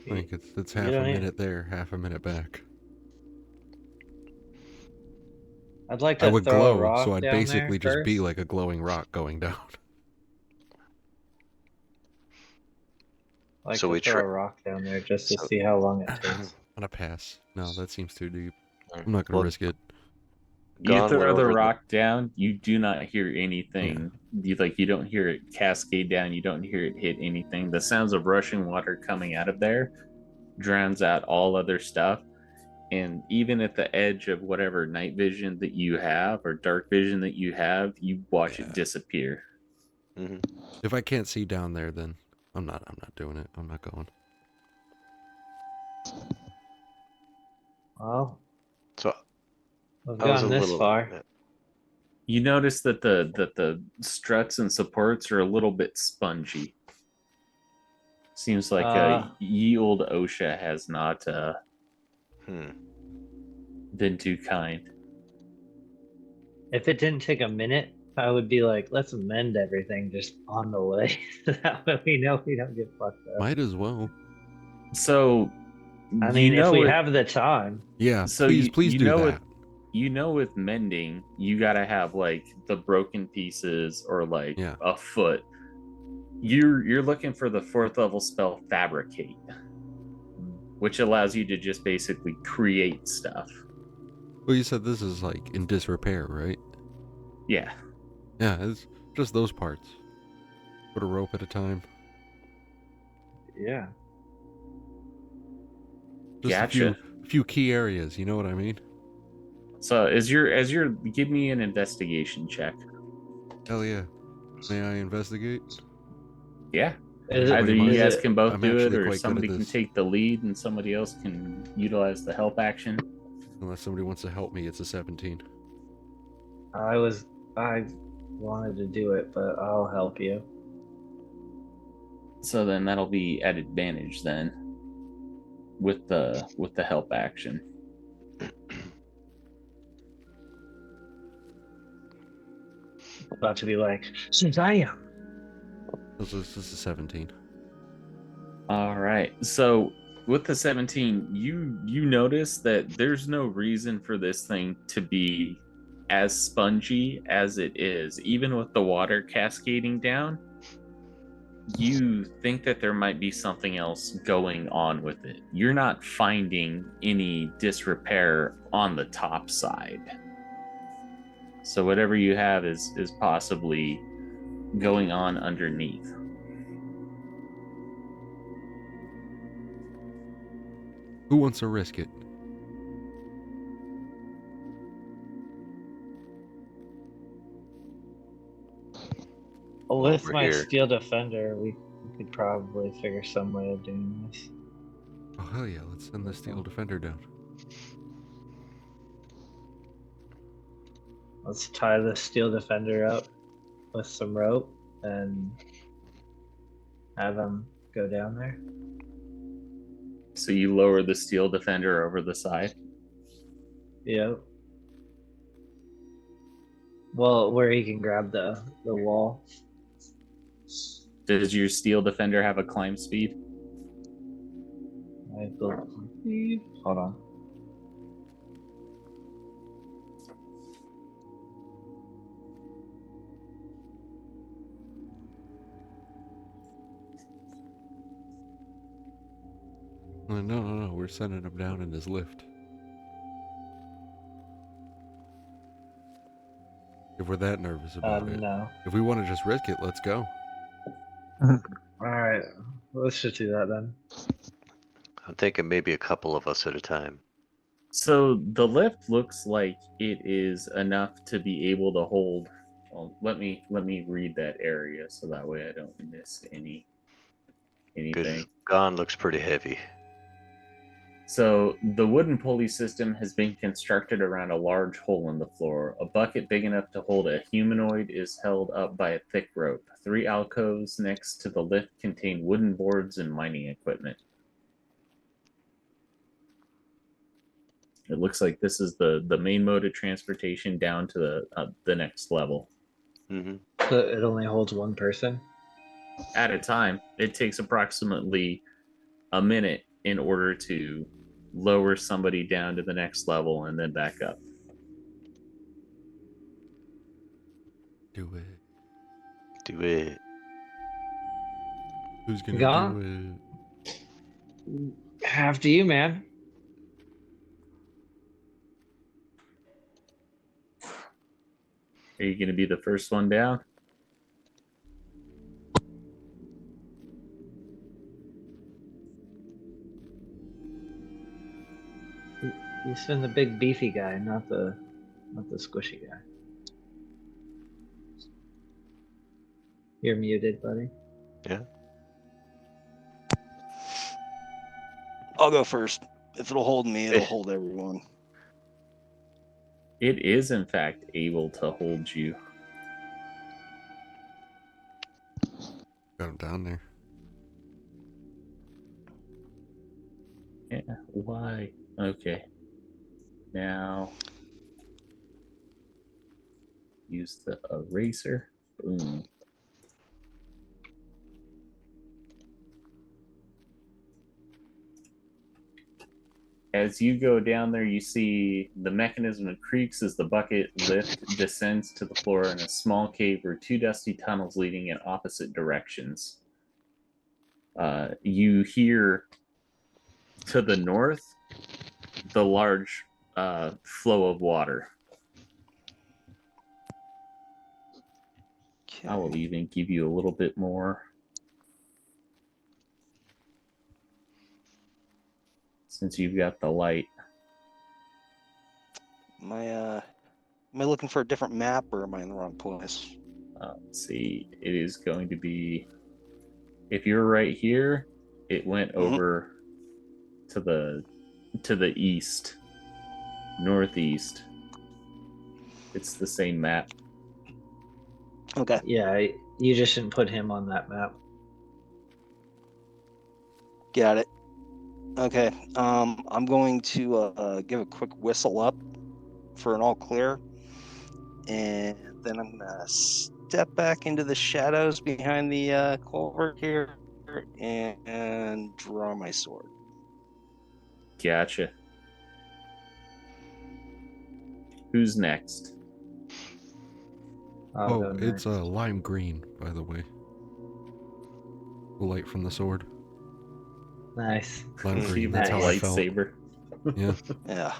Like it's You half a don't even- minute there, half a minute back. I'd like I to would throw a glow, so rock I'd down basically there just be first. like a glowing rock going down. I'd like So to we throw try. a rock down there just to So, see how long it I'm takes. gonna pass. No, that seems too deep. Alright. I'm not gonna Well, risk it. You Gone went throw the over rock down, you do not hear anything. You don't hear it cascade down, you don't hear it hit anything. The sounds of rushing water coming out of there drowns out all other stuff. And even at the edge of whatever night vision that you have or dark vision that you have, you watch it Yeah. disappear. hmm If I can't see down there, then I'm not doing it. I'm not going. Well, So we've I was a gone this little. far. You notice that the struts and supports are a little bit spongy. Seems like ye old OSHA has not Hmm. been too kind. If it didn't take a minute, I would be like, let's amend everything just on the way. That way we know we don't get fucked up. Might as well. So I you mean, if know we it, have the time. Yeah, so please you do know that. with mending, you gotta have like the broken pieces or like Yeah. a foot. You're looking for the 4th level spell Fabricate, which allows you to just basically create stuff. Well, you said this is like in disrepair, right? Yeah. Yeah, it's just those parts. Put a rope at a time. Yeah. Just Gotcha. A few key areas, you know what I mean? So give me an investigation check. Hell yeah. May I investigate? Yeah. Is it, Either Pretty you much. is guys it, can both I'm do it, actually or quite good at somebody can this. take the lead and somebody else can utilize the help action. Unless somebody wants to help me, it's a 17. I wanted to do it, but I'll help you. So then that'll be at advantage then with the help action. About to be like, since I am. This is a 17. All right. So with the 17, you notice that there's no reason for this thing to be as spongy as it is. Even with the water cascading down, you think that there might be something else going on with it. You're not finding any disrepair on the top side. So whatever you have is possibly going on underneath. Who wants to risk it? With Over my here. steel defender, we could probably figure some way of doing this. Oh, hell yeah, let's send the steel defender down. Let's tie the steel defender up with some rope and have him go down there. So you lower the steel defender over the side. Yep. Well, where he can grab the wall. Does your steel defender have a climb speed? I believe. Hold on. No, we're sending him down in his lift. If we're that nervous about it. No. If we want to just risk it, let's go. All right. Let's just do that then. I'm thinking maybe a couple of us at a time. So the lift looks like it is enough to be able to hold. Well, let me read that area so that way I don't miss anything. Good. Gone looks pretty heavy. So the wooden pulley system has been constructed around a large hole in the floor. A bucket big enough to hold a humanoid is held up by a thick rope. 3 alcoves next to the lift contain wooden boards and mining equipment. It looks like this is the main mode of transportation down to the next level. Mm-hmm. So it only holds one person? At a time. It takes approximately a minute in order to lower somebody down to the next level and then back up. Do it. Do it. Who's gonna Gone? do it? After you, man. Are you going to be the first one down? He's been the big beefy guy, not the squishy guy. You're muted, buddy. Yeah. I'll go first. If it'll hold me, it'll hold everyone. It is, in fact, able to hold you. Got him down there. Yeah, why? Okay. Now, use the eraser. Boom. As you go down there, you see the mechanism that creaks as the bucket lift descends to the floor in a small cave where 2 dusty tunnels leading in opposite directions. You hear to the north the large flow of water. Okay. I will even give you a little bit more. Since you've got the light. Am I looking for a different map, or am I in the wrong place? Let's see. It is going to be, if you're right here, it went over to the east, northeast. It's the same map. Okay. Yeah, you just didn't put him on that map. Got it. Okay. I'm going to give a quick whistle up for an all clear, and then I'm gonna step back into the shadows behind the culvert here and draw my sword. Gotcha. Who's next? I'll go it's next. lime green, by the way. The light from the sword. Nice. Lime Mm, green. That's how I nice. felt. Lightsaber. Yeah, Yeah.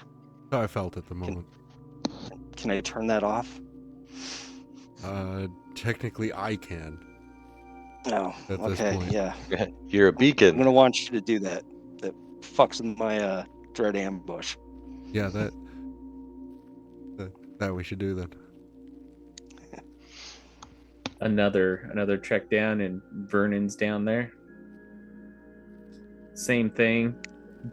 how I felt at the moment. Can I turn that off? Technically, I can No. at this Okay. point. Yeah. You're a I'm beacon. gonna want you to do that. That fucks with my dread ambush. Yeah, that we should do then. Another check down, and Vernon's down there. Same thing.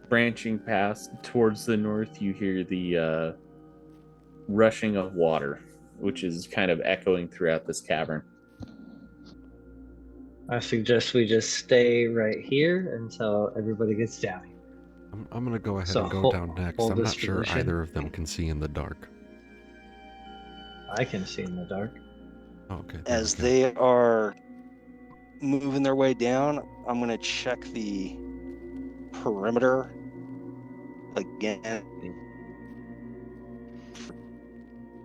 Branching past towards the north, you hear the rushing of water, which is kind of echoing throughout this cavern. I suggest we just stay right here until everybody gets down here. I'm gonna go ahead So and go down next. hold I'm this not sure position. either of them can see in the dark. I can see in the dark. Okay. there As we go. they are moving their way down, I'm gonna check the perimeter again.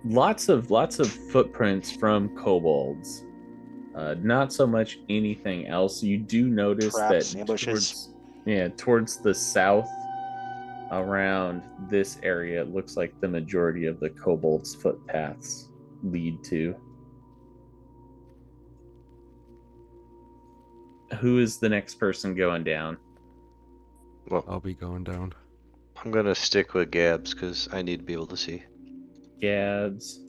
Lots of footprints from kobolds. Not so much anything else. You do notice Traps, that ambushes. towards the south, around this area, it looks like the majority of the kobolds' footpaths lead to. Who is the next person going down? Well, I'll be going down. I'm gonna stick with Gabs because I need to be able to see. Gabs.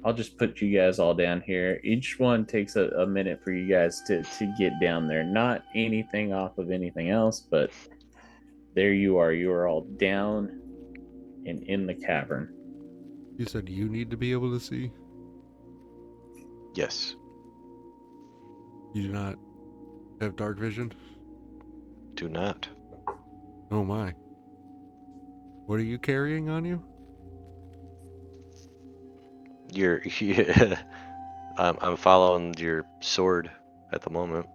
I'll just put you guys all down here. Each one takes a minute for you guys to get down there. Not anything off of anything else, but there you are. You are all down and in the cavern. You said you need to be able to see? Yes. You do not have dark vision? Do not. Oh my. What are you carrying on you? You're. I'm following your sword at the moment.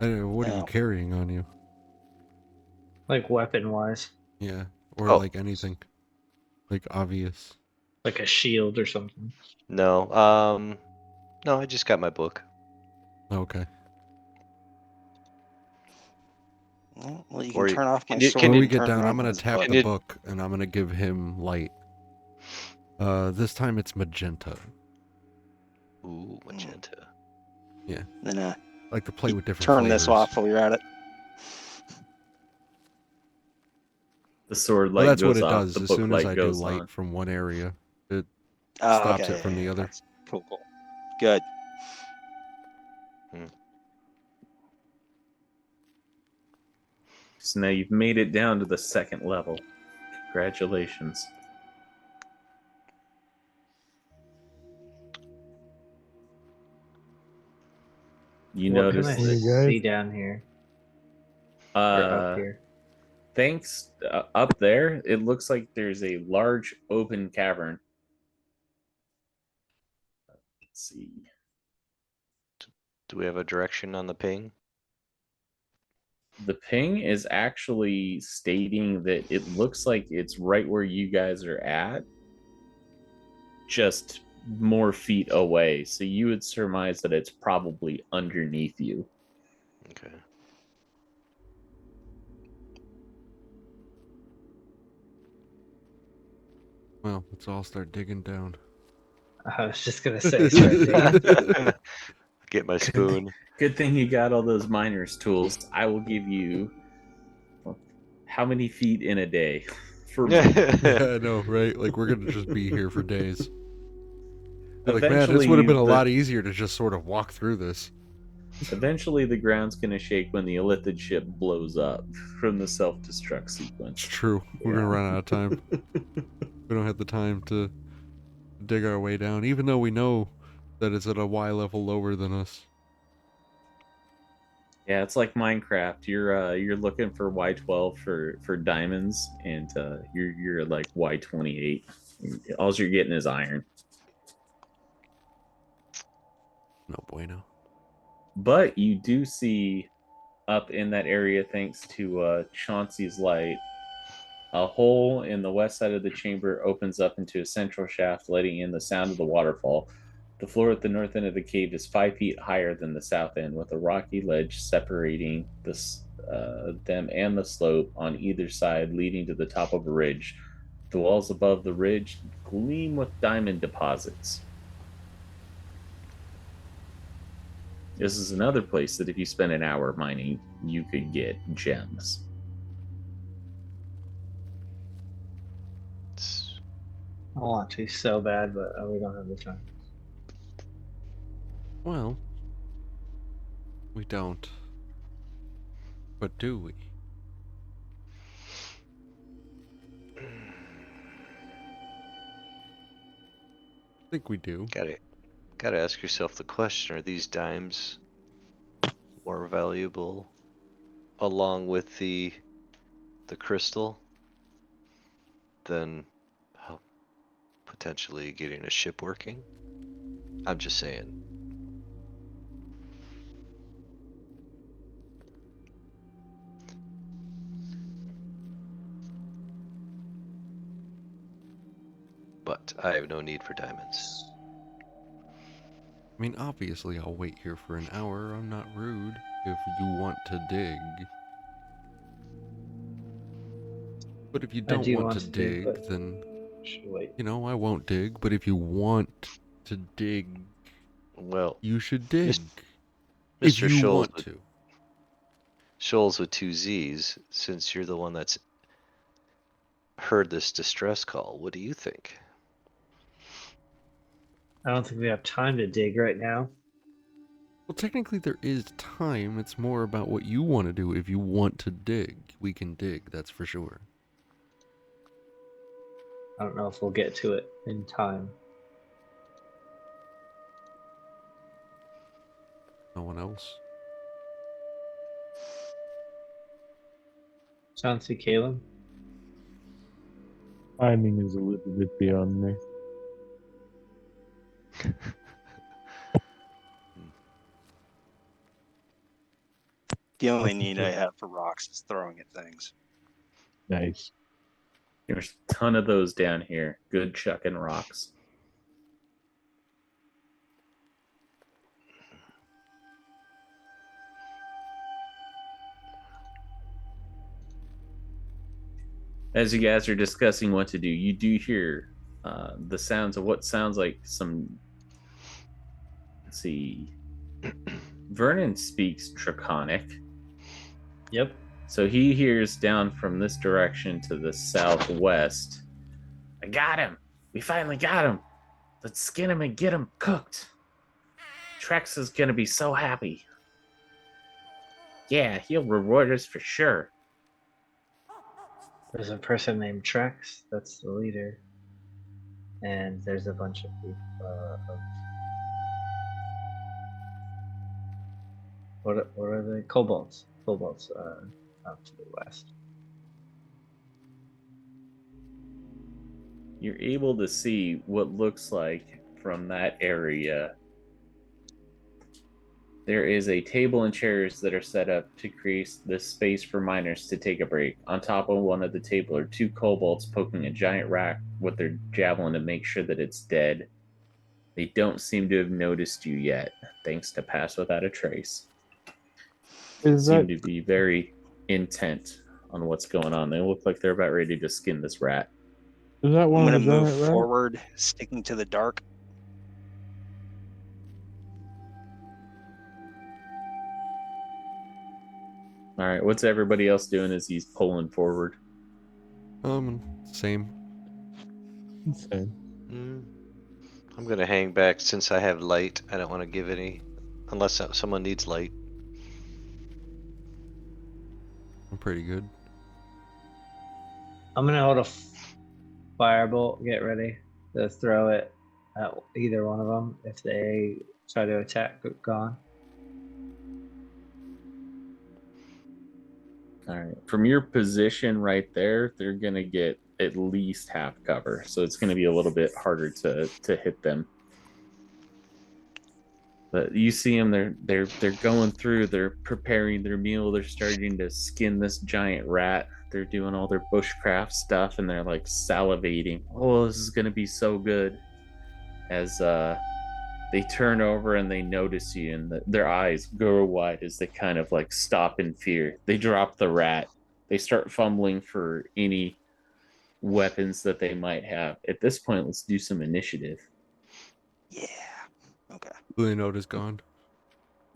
I don't know, what are you Oh. carrying on you? Like weapon wise. Yeah. Or Oh. like anything. Like obvious. Like a shield or something. No. No. I just got my book. Okay. Well, you Or can you- turn off my can you- sword. can When you- we and get turn down, around I'm gonna with this tap book. the you- book and I'm gonna give him light. This time it's magenta. Ooh, magenta. Then I like to play with different turn flavors. this off while you're at it. The sword Well, light that's what goes it off. does. The As book soon as light I do goes light on. from one area, it Oh, stops okay, it from the other. that's cool. Good. So now you've made it down to the second level. Congratulations. You What can notice I Hey, guys. see down here? Or up here? Thanks up there, it looks like there's a large open cavern. Let's see. Do we have a direction on the ping? The ping is actually stating that it looks like it's right where you guys are at, just more feet away. So you would surmise that it's probably underneath you. Okay. Well, let's all start digging down. I was just gonna say start digging. Get my spoon. Good thing you got all those miner's tools. I will give you how many feet in a day? for Yeah, I know, right? Like we're gonna just be here for days. Be like, man, this would have eventually been a lot easier to just sort of walk through this. eventually the ground's gonna shake when the Illithid ship blows up from the self-destruct It's sequence. true. We're gonna run out of time. We don't have the time to dig our way down, even though we know that it's at a Y level lower than us. Yeah, it's like Minecraft. You're looking for Y12 for diamonds, and you're like Y28. All you're getting is iron. No bueno. But you do see up in that area, thanks to Chauncey's light, a hole in the west side of the chamber opens up into a central shaft, letting in the sound of the waterfall. The floor at the north end of the cave is 5 feet higher than the south end, with a rocky ledge separating them and the slope on either side, leading to the top of a ridge. The walls above the ridge gleam with diamond deposits. This is another place that if you spend an hour mining, you could get gems. It's- I want to so bad, but we don't have the time. Well, we don't. But do we? I think we do. Gotta ask yourself the question: are these dimes more valuable, along with the crystal, than potentially getting a ship working? I'm just saying. But I have no need for diamonds. I mean, obviously, I'll wait here for an hour. I'm not rude. If you want to dig. But if you I don't do want want to to dig, dig, but then, should wait. you know, I won't dig. But if you want to dig, Well, you should dig. If Mr. you want to. Shoals with two Z's, since you're the one that's heard this distress call, what do you think? I don't think we have time to dig right now. Well, technically, there is time. It's more about what you want to do. If you want to dig, we can dig, that's for sure. I don't know if we'll get to it in time. No one else? Chauncey, Caleb? Timing is a little bit beyond me. The only Nothing need to- I have for rocks is throwing at things. Nice. There's a ton of those down here. Good chucking rocks. As you guys are discussing what to do, you do hear the sounds of what sounds like some. Let's see. Vernon speaks Draconic. Yep. So he hears down from this direction to the southwest. I got him. We finally got him. Let's skin him and get him cooked. Trex is going to be so happy. Yeah, he'll reward us for sure. There's a person named Trex. That's the leader. And there's a bunch of people. What are they? Kobolds. Kobolds out to the west. You're able to see what looks like from that area. There is a table and chairs that are set up to create this space for miners to take a break. On top of one of the table are two kobolds poking a giant rat with their javelin to make sure that it's dead. They don't seem to have noticed you yet, thanks to Pass Without a Trace. Is Seem that to be very intent on what's going on. They look like they're about ready to skin this rat. is that I'm one going to of the move giant rats? forward, sticking to the dark. All right, what's everybody else doing as he's pulling forward? Same. Same. I'm gonna hang back since I have light. I don't want to give any, unless someone needs light. I'm pretty good. I'm gonna hold a firebolt. Get ready to throw it at either one of them if they try to attack. Gone. All right. From your position right there, they're gonna get at least half cover, so it's gonna be a little bit harder to hit them. But you see them; they're going through. They're preparing their meal. They're starting to skin this giant rat. They're doing all their bushcraft stuff, and they're like salivating. Oh, this is gonna be so good. As they turn over and they notice you, and their eyes go wide as they kind of like stop in fear. They drop the rat. They start fumbling for any weapons that they might have. At this point, let's do some initiative. Yeah. Okay. The note is gone.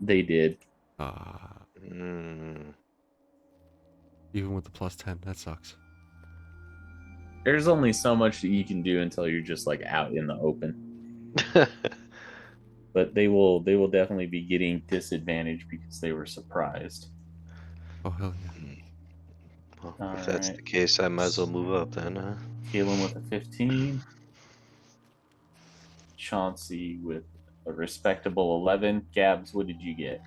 They did. Mm. Even with the +10, that sucks. There's only so much that you can do until you're just like out in the open. But they will definitely be getting disadvantaged because they were surprised. Oh hell yeah! Well, All if that's right. the case, I might as well move up then, huh? Keelan with a 15. Chauncey with a respectable 11. Gabs, what did you get?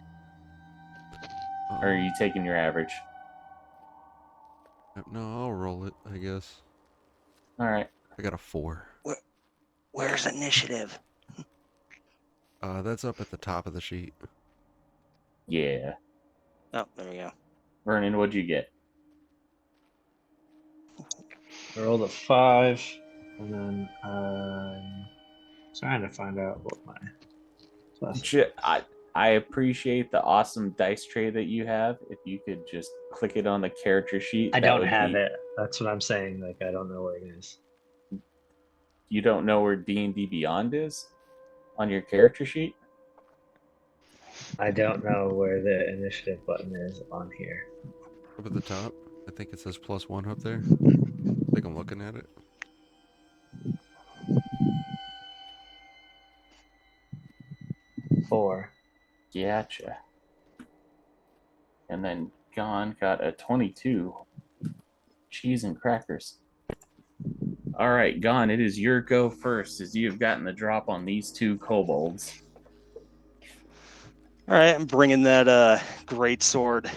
Or are you taking your average? No, I'll roll it, I guess. All right. I got a 4. Where's initiative? That's up at the top of the sheet. Yeah. Oh, there we go. Vernon, what'd you get? I rolled a 5, and then I'm trying to find out what my plus. I appreciate the awesome dice tray that you have. If you could just click it on the character sheet, I that don't would have be. it. That's what I'm saying. Like I don't know where it is. You don't know where D&D Beyond is on your character sheet? I don't know where the initiative button is on here. Up at the top, I think it says +1 up there. I think I'm looking at it. Four. Gotcha. And then Gon got a 22. Cheese and crackers. All right, Gon, it is your go first as you have gotten the drop on these two kobolds. All right, I'm bringing that great sword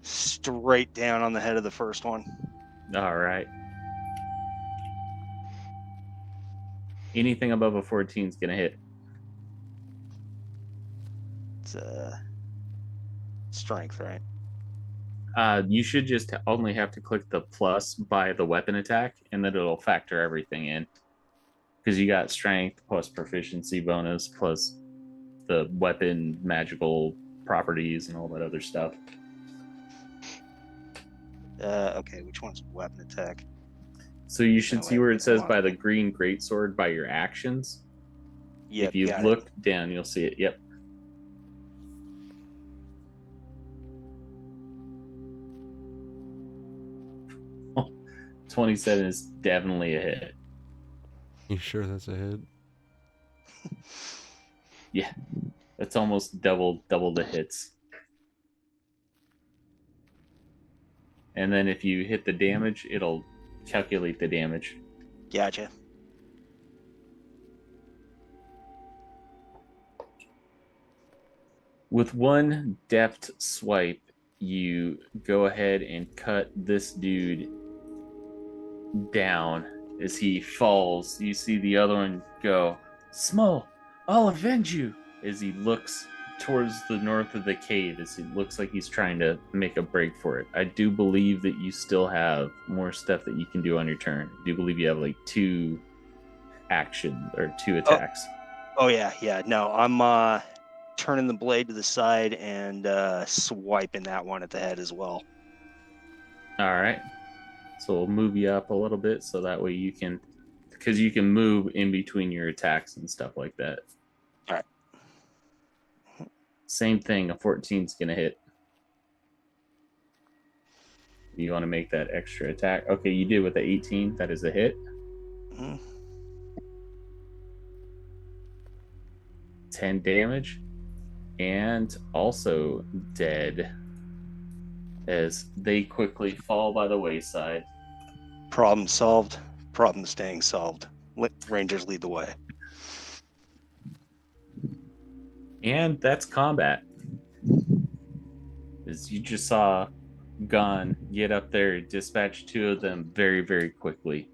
straight down on the head of the first one. All right. Anything above a 14 is going to hit. It's strength, right? You should just only have to click the plus by the weapon attack, and then it'll factor everything in. Because you got strength plus proficiency bonus plus the weapon magical properties and all that other stuff. Okay, which one's weapon attack? So you should see where it says Wow. by the green greatsword by your actions. Yep, If you got look down, you'll see it. Yep. Oh, 27 is definitely a hit. You sure that's a hit? Yeah, that's almost double the hits. And then if you hit the damage, it'll calculate the damage. Gotcha. With one deft swipe, you go ahead and cut this dude down as he falls. You see the other one go, Small, I'll avenge you, as he looks towards the north of the cave, as it looks like he's trying to make a break for it. I do believe that you still have more stuff that you can do on your turn. I do believe you have like 2 action or 2 attacks. Oh yeah. No, I'm turning the blade to the side and swiping that one at the head as well. All right. So we'll move you up a little bit so that way you can, because you can move in between your attacks and stuff like that. All right. Same thing, a 14 is going to hit. You want to make that extra attack? Okay, you did with the 18. That is a hit. Mhm. 10 damage. And also dead as they quickly fall by the wayside. Problem solved. Problem staying solved. Rangers lead the way. And that's combat. As you just saw Gon get up there, dispatch 2 of them very, very quickly.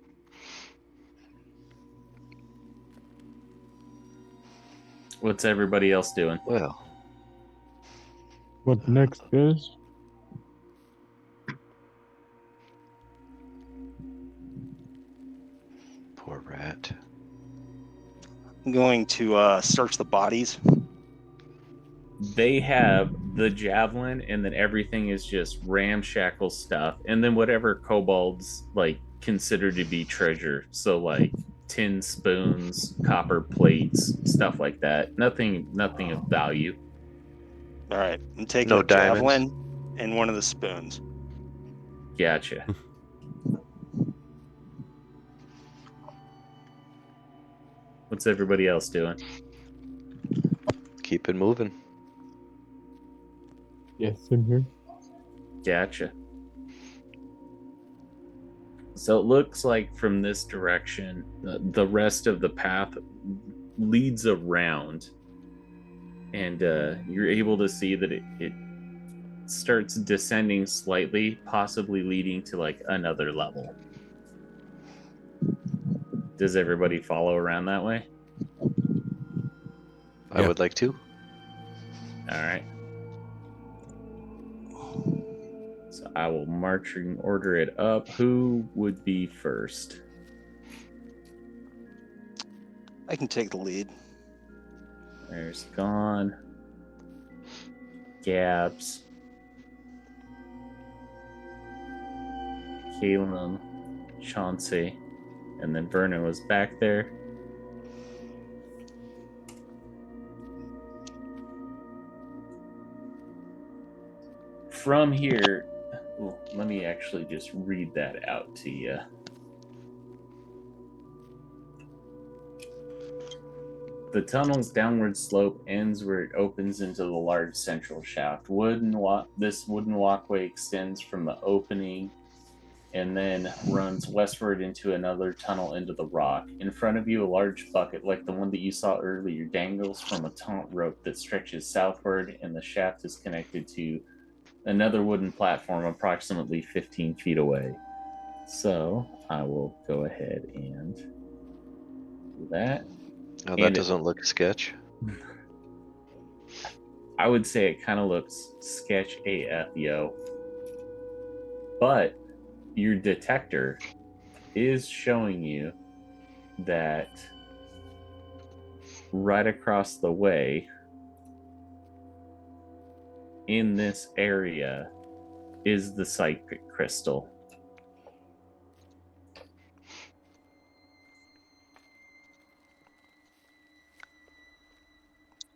What's everybody else doing? Well, What next, guys? poor rat. I'm going to search the bodies. They have the javelin, and then everything is just ramshackle stuff, and then whatever kobolds like consider to be treasure. So like tin spoons, copper plates, stuff like that. Nothing of value. All right, I'm taking No a diamonds. javelin and one of the spoons. Gotcha. What's everybody else doing? Keep it moving. Yes, in here. Gotcha. So it looks like from this direction, the rest of the path leads around, and you're able to see that it starts descending slightly, possibly leading to like another level. Does everybody follow around that way? I Yeah. would like to. All right. So I will marching order it up. Who would be first? I can take the lead. There's Gon, Gabs, Caleb, Chauncey, and then Vernon was back there. From here, let me actually just read that out to you. The tunnel's downward slope ends where it opens into the large central shaft. This wooden walkway extends from the opening and then runs westward into another tunnel into the rock. In front of you, a large bucket, like the one that you saw earlier, dangles from a taut rope that stretches southward, and the shaft is connected to another wooden platform approximately 15 feet away. So I will go ahead and do that. Oh, that And doesn't look a sketch. I would say it kind of looks sketch AF, yo. But your detector is showing you that right across the way in this area is the psychic crystal.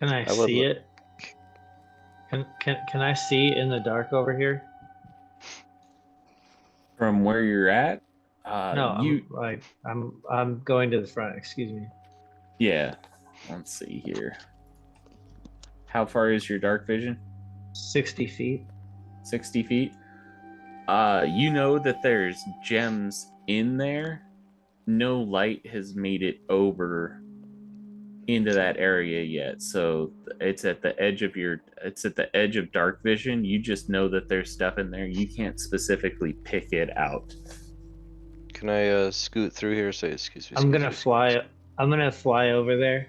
Can I I would see look- it? Can I see in the dark over here? From where you're at, No, you I'm going to the front. Excuse me. yeah. Let's see here. How far is your dark vision? 60 feet. 60 feet. You know that there's gems in there. No light has made it over into that area yet, so it's at the edge of dark vision. You just know that there's stuff in there. You can't specifically pick it out. Can I scoot through here? Say, excuse me. I'm gonna excuse me. fly. I'm gonna fly over there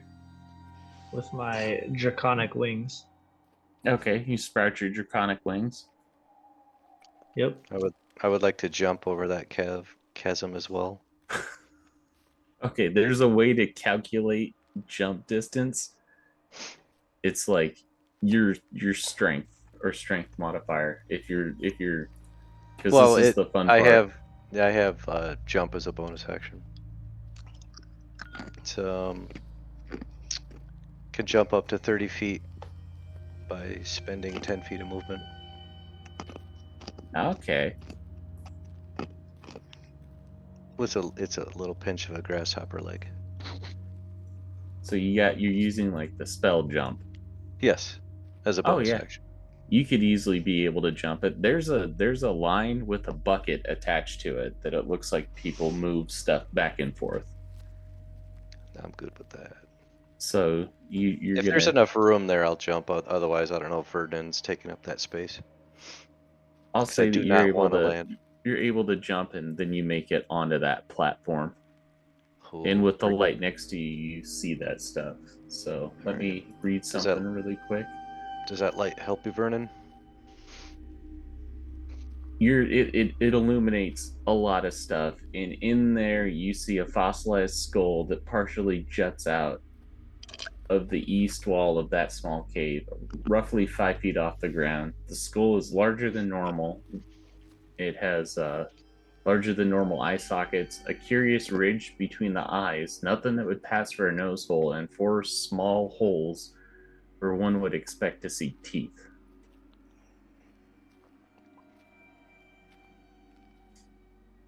with my draconic wings. Okay, you sprout your draconic wings. Yep. I would like to jump over that chasm as well. Okay, there's a way to calculate jump distance. It's like your strength or strength modifier if you're because Well, this is the fun I part. have jump as a bonus action. It's can jump up to 30 feet by spending 10 feet of movement. Okay. It's a little pinch of a grasshopper leg. So you're using like the spell jump. Yes, as a Oh bonus yeah. action. You could easily be able to jump it. There's a line with a bucket attached to it that it looks like people move stuff back and forth. I'm good with that. So you're If gonna. there's enough room there, I'll jump. Otherwise, I don't know if Ferdinand's taking up that space. I'll 'Cause I say that do not want to land. you're able to jump and then you make it onto that platform. And Ooh, with the pretty- light next to you, you see that stuff. So let me read Does something really quick. Does that light help you, Vernon? It illuminates a lot of stuff, and in there you see a fossilized skull that partially juts out of the east wall of that small cave, roughly 5 feet off the ground. The skull is larger than normal. It has larger than normal eye sockets, a curious ridge between the eyes, nothing that would pass for a nose hole, and 4 small holes where one would expect to see teeth.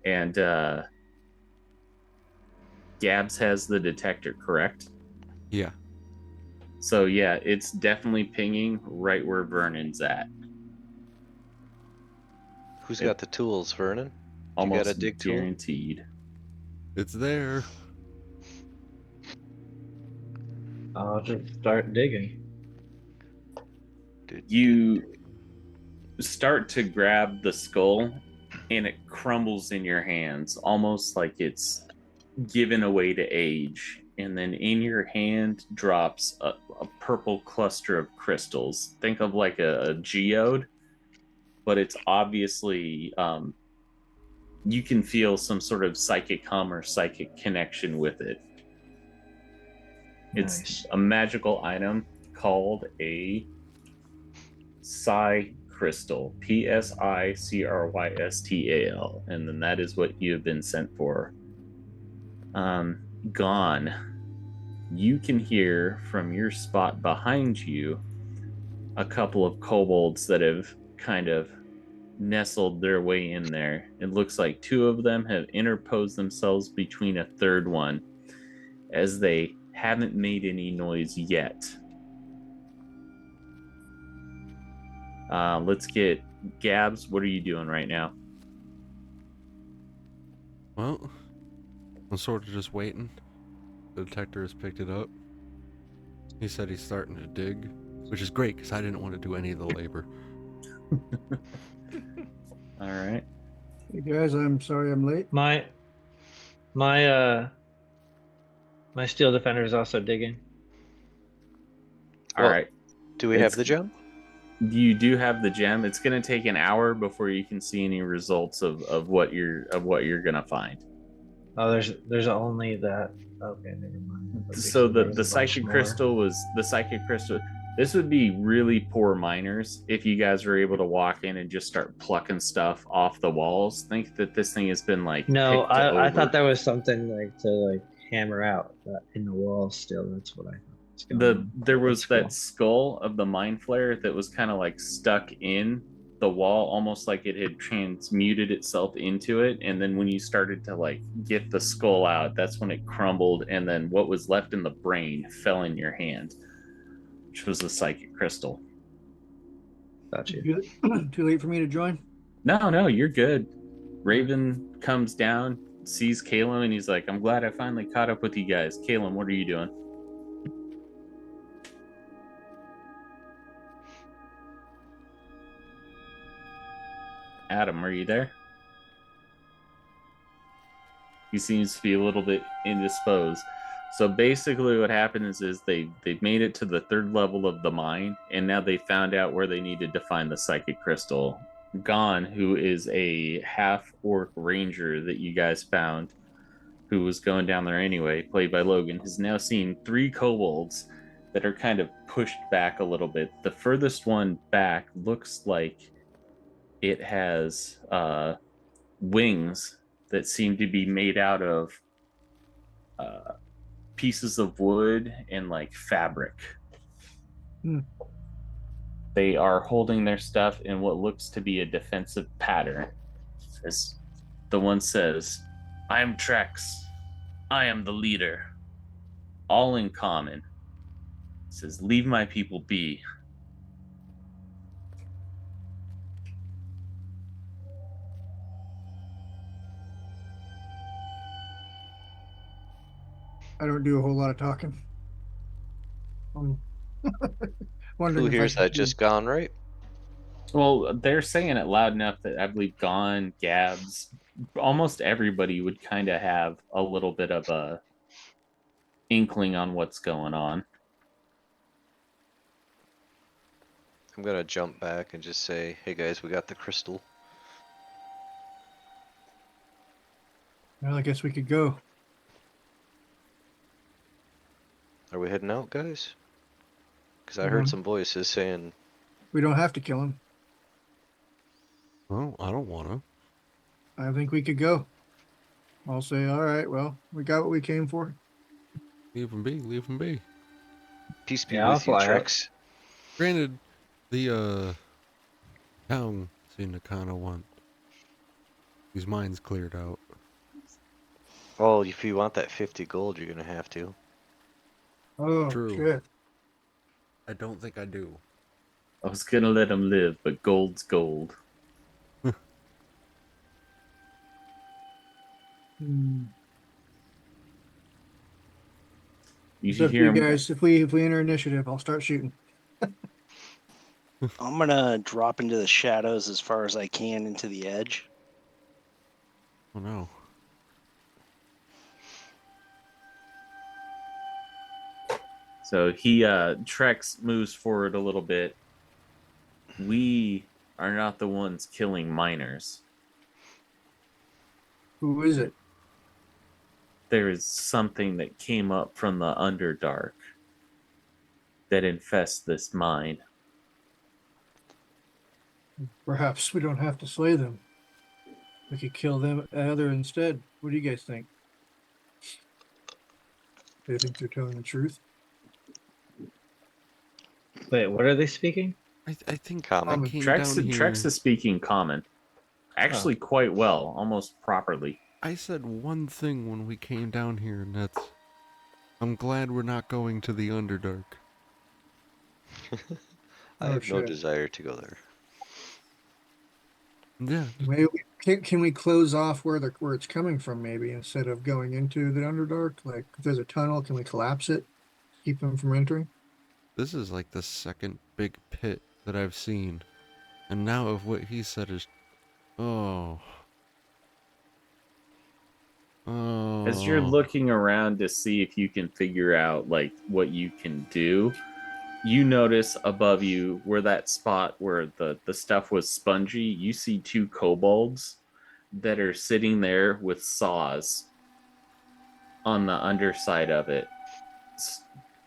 And Gabs has the detector, correct? Yeah. So yeah, it's definitely pinging right where Vernon's at. Who's got the tools, Vernon? You Almost got a dig tool? guaranteed. It's there. I'll just start digging. You start to grab the skull and it crumbles in your hands, almost like it's given away to age. And then in your hand drops a purple cluster of crystals. Think of like a geode, but it's obviously you can feel some sort of psychic hum or psychic connection with it. It's Nice. a magical item called a Psi Crystal, PSICRYSTAL, and then that is what you have been sent for. Gone. You can hear from your spot behind you a couple of kobolds that have kind of nestled their way in there. It looks like 2 of them have interposed themselves between a third one, as they haven't made any noise yet. Let's get Gabs. What are you doing right now? Well, I'm sort of just waiting. The detector has picked it up. He said he's starting to dig, which is great because I didn't want to do any of the labor. All right. Hey guys, I'm sorry I'm late. My steel defender is also digging. All Well, right. Do we have the gem? You do have the gem. It's going to take an hour before you can see any results of what you're going to find. Oh, there's only that. Okay, never mind. So There's a the bunch psychic more. crystal was the psychic crystal. This would be really poor miners if you guys were able to walk in and just start plucking stuff off the walls. Think that this thing has been like No, picked I over. thought that was something like to like hammer out in the wall. Still, that's what I thought was going on. There was That's that cool. skull of the mind flare that was kind of like stuck in the wall, almost like it had transmuted itself into it. And then when you started to like get the skull out, that's when it crumbled, and then what was left in the brain fell in your hand, which was the psychic crystal. Got you. Too late for me to join? No, you're good. Raven comes down, sees Caleb, and he's like, I'm glad I finally caught up with you guys. Caleb, what are you doing? Adam, are you there? He seems to be a little bit indisposed. So basically what happened is they've made it to the 3rd level of the mine, and now they found out where they needed to find the psychic crystal. Gon, who is a half-orc ranger that you guys found, who was going down there anyway, played by Logan, has now seen 3 kobolds that are kind of pushed back a little bit. The furthest one back looks like it has wings that seem to be made out of pieces of wood and like fabric. They are holding their stuff in what looks to be a defensive pattern. As the one says, I am Trex. I am the leader. All in common. It says, leave my people be. I don't do a whole lot of talking. I'm wondering Who if I hears that? should Just gone, right? Well, they're saying it loud enough that I believe Gon, Gabs, almost everybody would kind of have a little bit of a inkling on what's going on. I'm gonna jump back and just say, hey guys, we got the crystal. Well, I guess we could go. Are we heading out, guys? Because I Mhm. heard some voices saying, We don't have to kill him. Well, I don't want to. I think we could go. I'll say, all right, well, we got what we came for. Leave him be. Leave him be. peace be Yeah, I'll with you, fly out. Trex. Granted, the town seemed to kind of want these mines cleared out. Well, if you want that 50 gold, you're gonna have to. Oh, True. shit. I don't think I do. I was gonna let him live, but gold's gold. Hmm. You It's should up to hear you him. guys. If we enter initiative, I'll start shooting. I'm gonna drop into the shadows as far as I can into the edge. Oh no. So he Trex moves forward a little bit. We are not the ones killing miners. Who is it? There is something that came up from the Underdark that infests this mine. Perhaps we don't have to slay them. We could kill them other instead. What do you guys think? Do you think they're telling the truth? Wait, what are they speaking? I think Common. I came Trex, down here. Trex is speaking common. Actually, quite well, almost properly. I said one thing when we came down here, and that's I'm glad we're not going to the Underdark. I Oh, have no shit. desire to go there. Yeah, Maybe can we close off where it's coming from? Maybe instead of going into the Underdark, like if there's a tunnel, can we collapse it, keep them from entering? this is like the second big pit that I've seen, and now of what he said is, oh, As you're oh. looking around to see if you can figure out like what you can do, you notice above you where that spot where the stuff was spongy, you see two kobolds that are sitting there with saws on the underside of it,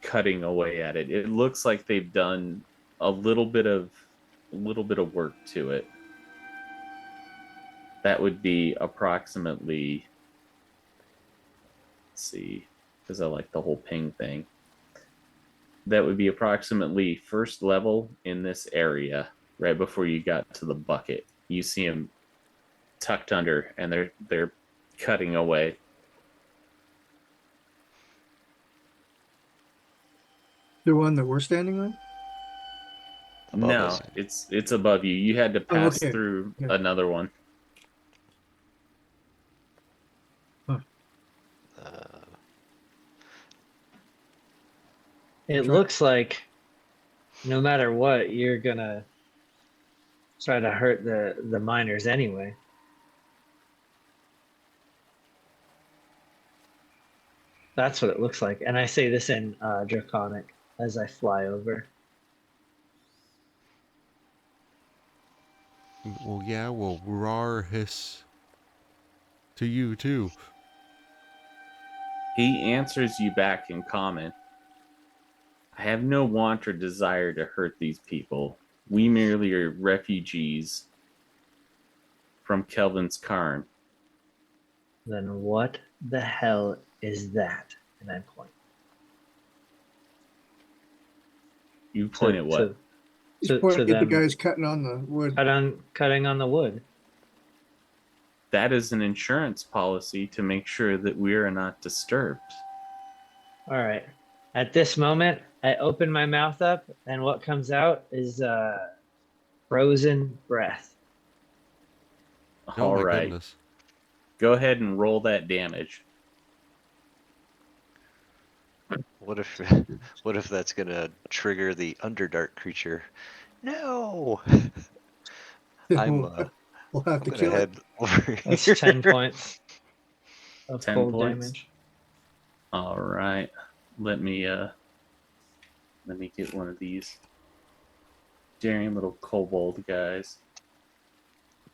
cutting away at it. It looks like they've done a little bit of work to it. That would be approximately, let's see, because I like the whole ping thing. That would be approximately first level in this area, right before you got to the bucket. You see them tucked under, and they're cutting away. The one that we're standing on? Above No, us. it's above you. You had to Oh, pass okay. through Yeah. another one. Uh, It looks like no matter what, you're gonna try to hurt the miners anyway. That's what it looks like. And I say this in Draconic as I fly over. Well, yeah, well, roar hiss to you too. He answers you back in common. I have no want or desire to hurt these people. We merely are refugees from Kelvin's Karn. Then what the hell is that? And I point. You point at what? He's To pointing at the them guys cutting on the wood. cutting on the wood. that is an insurance policy to make sure that we are not disturbed. All right. At this moment, I open my mouth up, and what comes out is frozen breath. Oh All my right. goodness. Go ahead and roll that damage. What if what if that's gonna trigger the Underdark creature? No. I'm We'll have I'm to gonna kill it. head over That's here. 10 points of 10 cold points. damage. All right. Let me get one of these daring little kobold guys.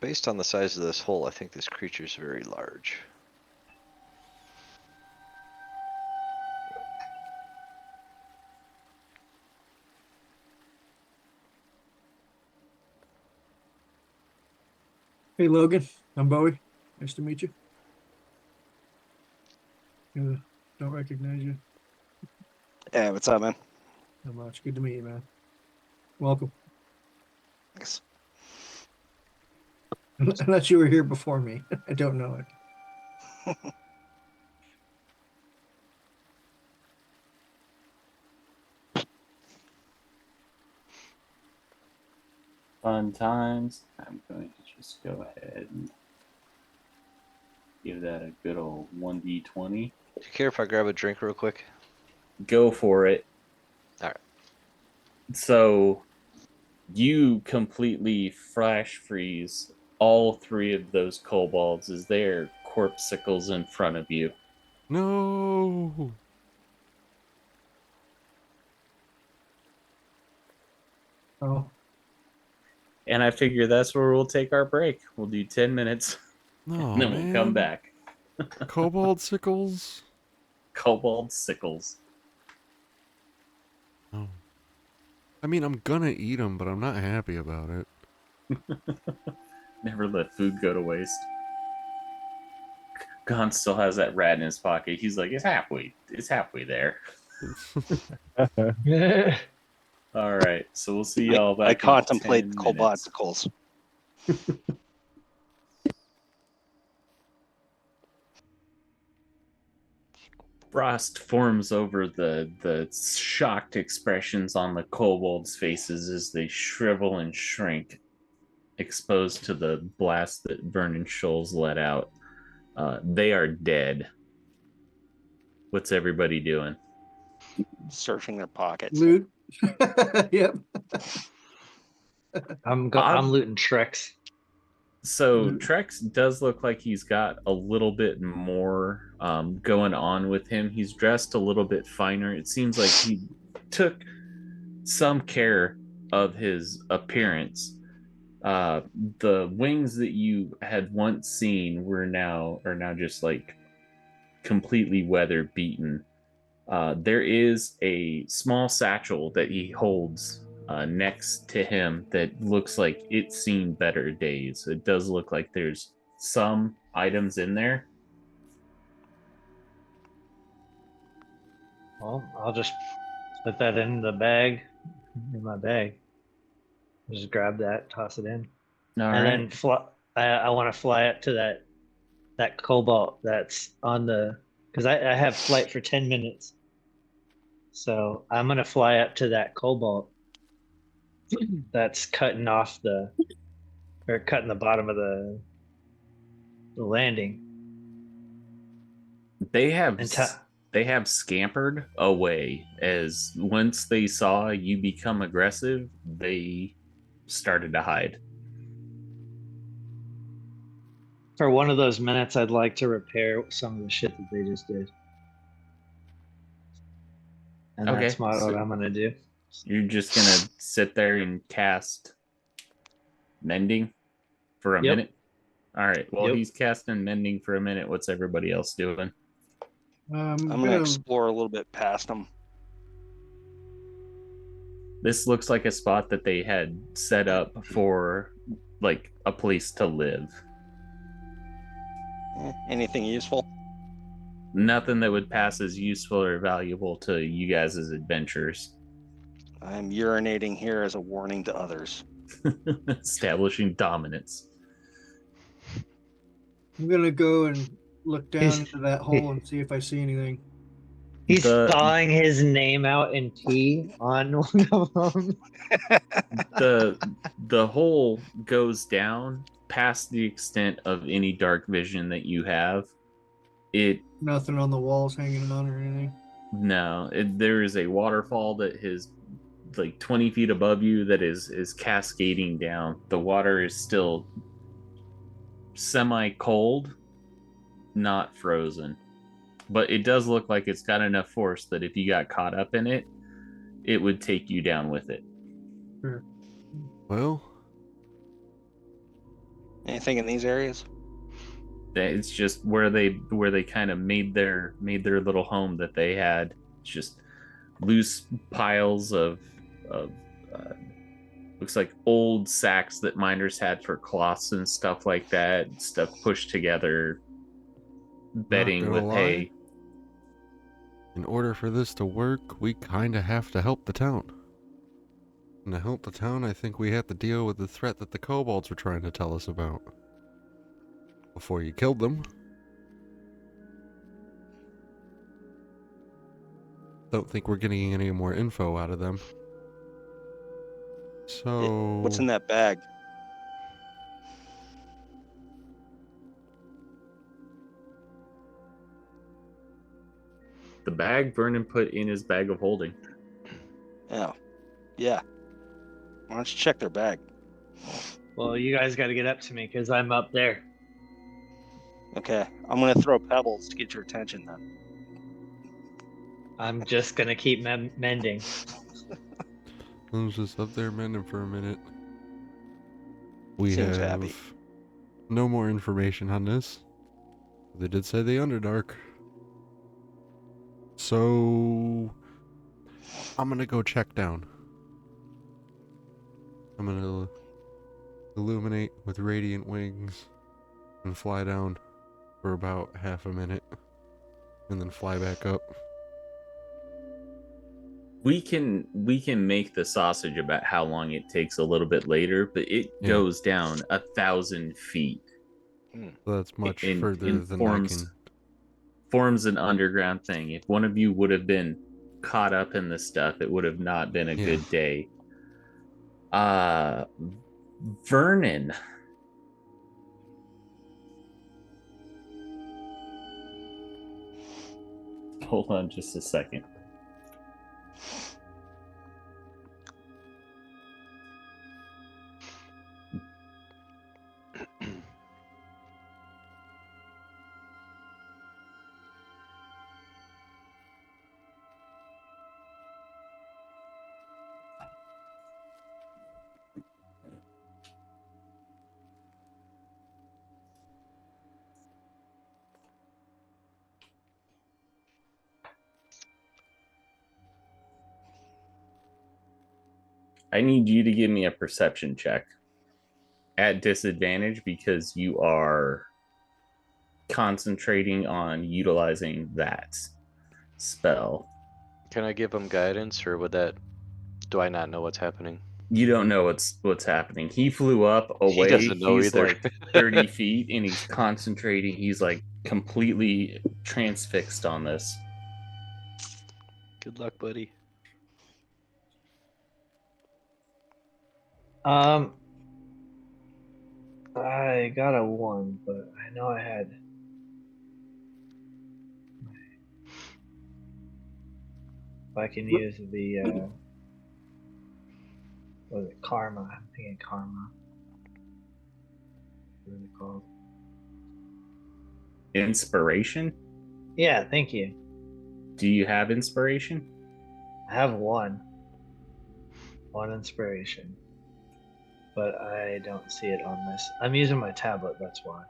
Based on the size of this hole, I think this creature's very large. Hey, Logan. I'm Bowie. Nice to meet you. Don't recognize you. Yeah, what's up, man? Not much. Good to meet you, man. Welcome. Thanks. Unless you were here before me. I don't know it. Fun times. I'm going to just go ahead and give that a good old 1d20. Do you care if I grab a drink real quick? Go for it. All right. So you completely flash freeze all three of those kobolds as they're corpsicles in front of you. No. Oh, And I figure that's where we'll take our break. We'll do 10 minutes No, and then man. we'll come back. Cobalt sickles. Kobold sickles. Oh. I mean, I'm gonna eat them, but I'm not happy about it. Never let food go to waste. Gon still has that rat in his pocket. He's like, it's halfway there. All right, so we'll see y'all back. I in contemplate 10 the minutes. Kobotsicles. Frost forms over the shocked expressions on the kobolds' faces as they shrivel and shrink, exposed to the blast that Vernon Shoals let out. They are dead. What's everybody doing? Searching their pockets. loot. Yep. I'm looting tricks. So Loot. Trex does look like he's got a little bit more going on with him. He's dressed a little bit finer. It seems like he took some care of his appearance. The wings that you had once seen are now just like completely weather beaten. There is a small satchel that he holds next to him that looks like it's seen better days. It does look like there's some items in there. Well, I'll just put that in the bag, in my bag. Just grab that, toss it in, All and right. then fly. I want to fly up to that cobalt that's on the, because I have flight for 10 minutes. So I'm gonna fly up to that cobalt that's cutting the bottom of the landing. They have And they have scampered away as once they saw you become aggressive, they started to hide. for one of those minutes, I'd like to repair some of the shit that they just did. And Okay, that's what so I'm gonna do. you're just gonna sit there and cast mending for a Yep. minute. All right. Well, Yep. he's casting mending for a minute. What's everybody else doing? I'm gonna explore a little bit past them. This looks like a spot that they had set up for like a place to live. Anything useful? Nothing that would pass as useful or valuable to you guys as adventurers. I'm urinating here as a warning to others. Establishing dominance. I'm gonna go and look down He's- into that hole and see if I see anything. He's The- spelling his name out in T on one of them. the hole goes down past the extent of any dark vision that you have. It Nothing on the walls hanging on or anything. No, there is a waterfall that is like 20 feet above you that is cascading down. The water is still semi cold, not frozen, but it does look like it's got enough force that if you got caught up in it, it would take you down with it. Sure. Well, Anything in these areas? It's just where they kind of made their little home that they had. It's just loose piles of uh, looks like old sacks that miners had for cloths and stuff like that. Stuff pushed together, bedding gonna with lie. hay. in order for this to work, we kind of have to help the town. And to help the town, I think we have to deal with the threat that the kobolds were trying to tell us about. Before you killed them. Don't think we're getting any more info out of them. So... What's in that bag? The bag Vernon put in his bag of holding. Oh, yeah. Why don't you check their bag? Well, you guys got to get up to me because I'm up there. Okay, I'm gonna throw pebbles to get your attention then. I'm just gonna keep mending. I was just up there mending for a minute. We Seems have happy. no more information on this. They did say the Underdark. So... I'm gonna go check down. I'm gonna illuminate with radiant wings and fly down for about half a minute and then fly back up. We can make the sausage about how long it takes a little bit later, but it goes down 1,000 feet. So that's much in further than forms, I can... Forms an underground thing. If one of you would have been caught up in this stuff, it would have not been a good day. Vernon. Hold on just a second. I need you to give me a perception check at disadvantage because you are concentrating on utilizing that spell. Can I give him guidance, or would that... Do I not know what's happening? You don't know what's happening. He flew up away. He doesn't know He's either. like 30 feet and he's concentrating. He's like completely transfixed on this. Good luck, buddy. I got a 1, but I know I had. If I can use the what is it, karma? I'm thinking karma. What is it called? Inspiration? Yeah, thank you. Do you have inspiration? I have one inspiration, but I don't see it on this. I'm using my tablet, that's why.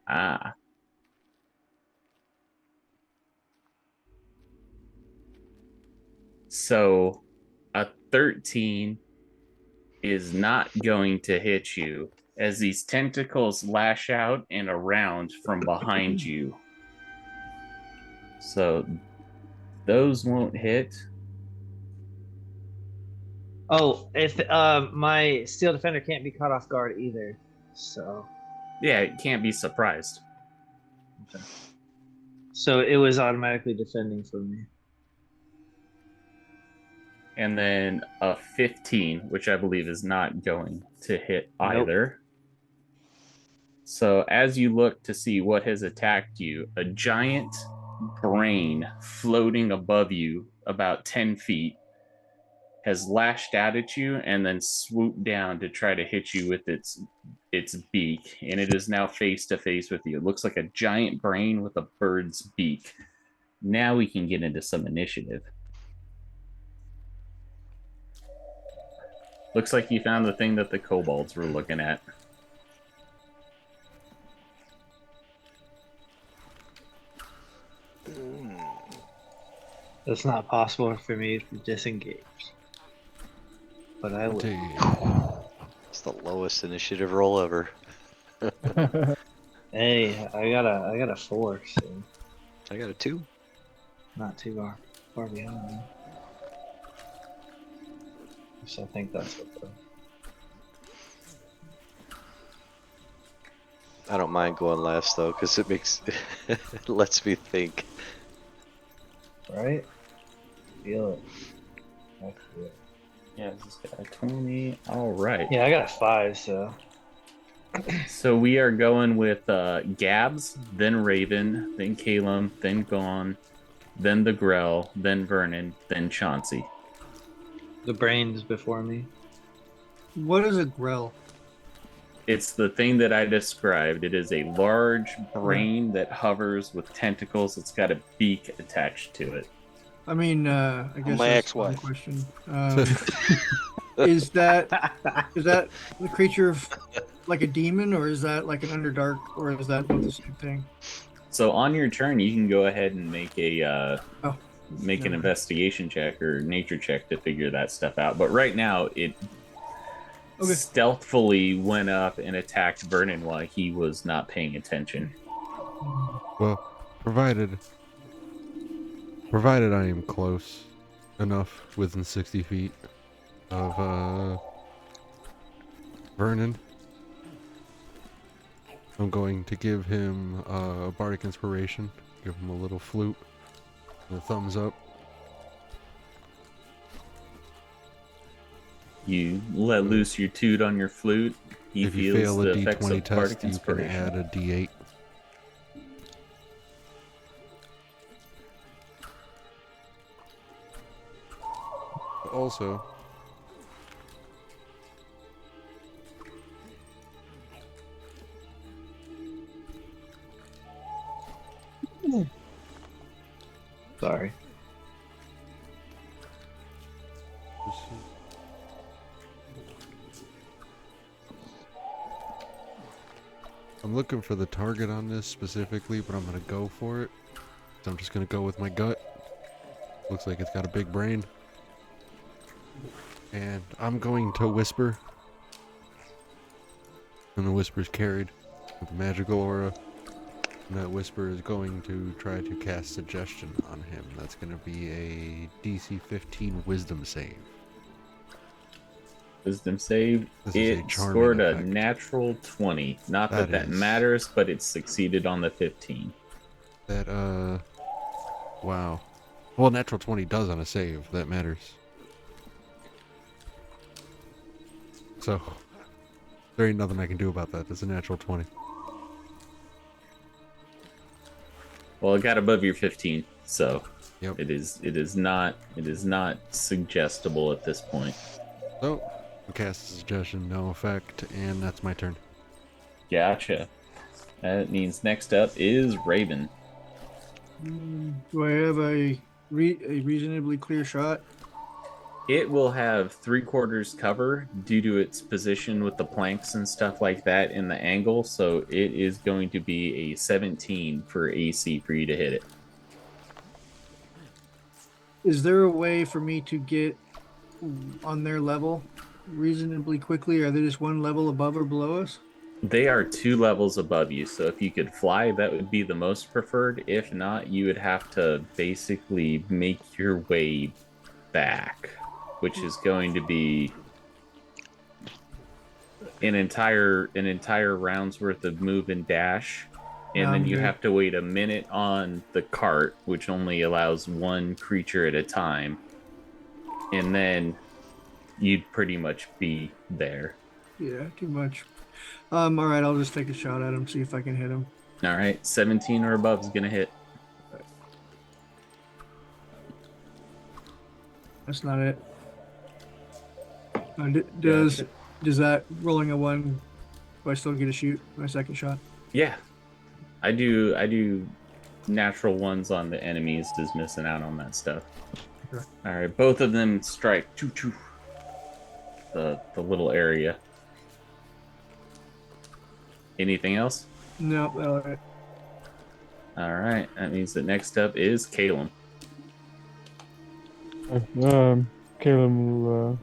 Ah. So a 13 is not going to hit you as these tentacles lash out and around from behind you. So those won't hit. Oh, if my steel defender can't be caught off guard either, so Yeah, it can't be surprised. So it was automatically defending for me. And then a 15, which I believe is not going to hit Nope. either. So as you look to see what has attacked you, a giant brain floating above you about 10 feet has lashed out at you and then swooped down to try to hit you with its beak, and it is now face to face with you. It looks like a giant brain with a bird's beak. Now we can get into some initiative. Looks like you found the thing that the kobolds were looking at. It's not possible for me to disengage. But I will. It's the lowest initiative roll ever. Hey, I got a 4, so I got a 2. not too far behind me. So I think that's what the I don't mind going last though, because it makes it lets me think. right? Feel it. I feel it. Yeah, this guy 20. All right. Yeah, I got a 5, so So we are going with Gabs, then Raven, then Calum, then Gone, then the Grell, then Vernon, then Chauncey. the brain's before me. What is a grell? It's the thing that I described. It is a large brain that hovers with tentacles. It's got a beak attached to it. I mean, I guess My that's one ex-wife. question. Is that the creature like a demon, or is that like an underdark, or is that both the same thing? So on your turn, you can go ahead and make a make an never- investigation check or nature check to figure that stuff out. But right now, it Okay. stealthily went up and attacked Vernon while he was not paying attention. Well, provided I am close enough, within 60 feet of Vernon, I'm going to give him a bardic inspiration, give him a little flute, and a thumbs up. You let loose your toot on your flute. He If you feels fail the a effects d20 of bardic test, you can inspiration. add a d8. Also, Sorry. I'm looking for the target on this specifically, but I'm going to go for it. So I'm just going to go with my gut. Looks like it's got a big brain. And I'm going to whisper. And the whisper's carried with a magical aura. And that whisper is going to try to cast suggestion on him. That's going to be a DC 15 wisdom save. Wisdom save. This is a It charming scored a effect. natural 20. Not that That is- matters, but it succeeded on the 15. That, wow. Well, natural 20 does on a save. That matters. So, there ain't nothing I can do about that. It's a natural 20. Well, it got above your 15, so Yep. it is not suggestible at this point. So, cast a suggestion, no effect, and that's my turn. Gotcha. That means next up is Raven. Do I have a reasonably clear shot? It will have 3/4 cover due to its position with the planks and stuff like that in the angle, so it is going to be a 17 for AC for you to hit it. Is there a way for me to get on their level reasonably quickly? Are they just one level above or below us? They are 2 levels above you, so if you could fly, that would be the most preferred. If not, you would have to basically make your way back, which is going to be an entire round's worth of move and dash, and then I'm you good. have to wait a minute on the cart, which only allows one creature at a time, and then you'd pretty much be there. Yeah, too much. All right, I'll just take a shot at him, see if I can hit him. All right, 17 or above is gonna hit. That's not it. Does Gotcha. that rolling a 1? Do I still get to shoot my second shot? Yeah, I do natural ones on the enemies, just missing out on that stuff. Okay. All right, both of them strike choo. The little area. Anything else? No, all right. All right, that means that next up is Caleb. Caleb will.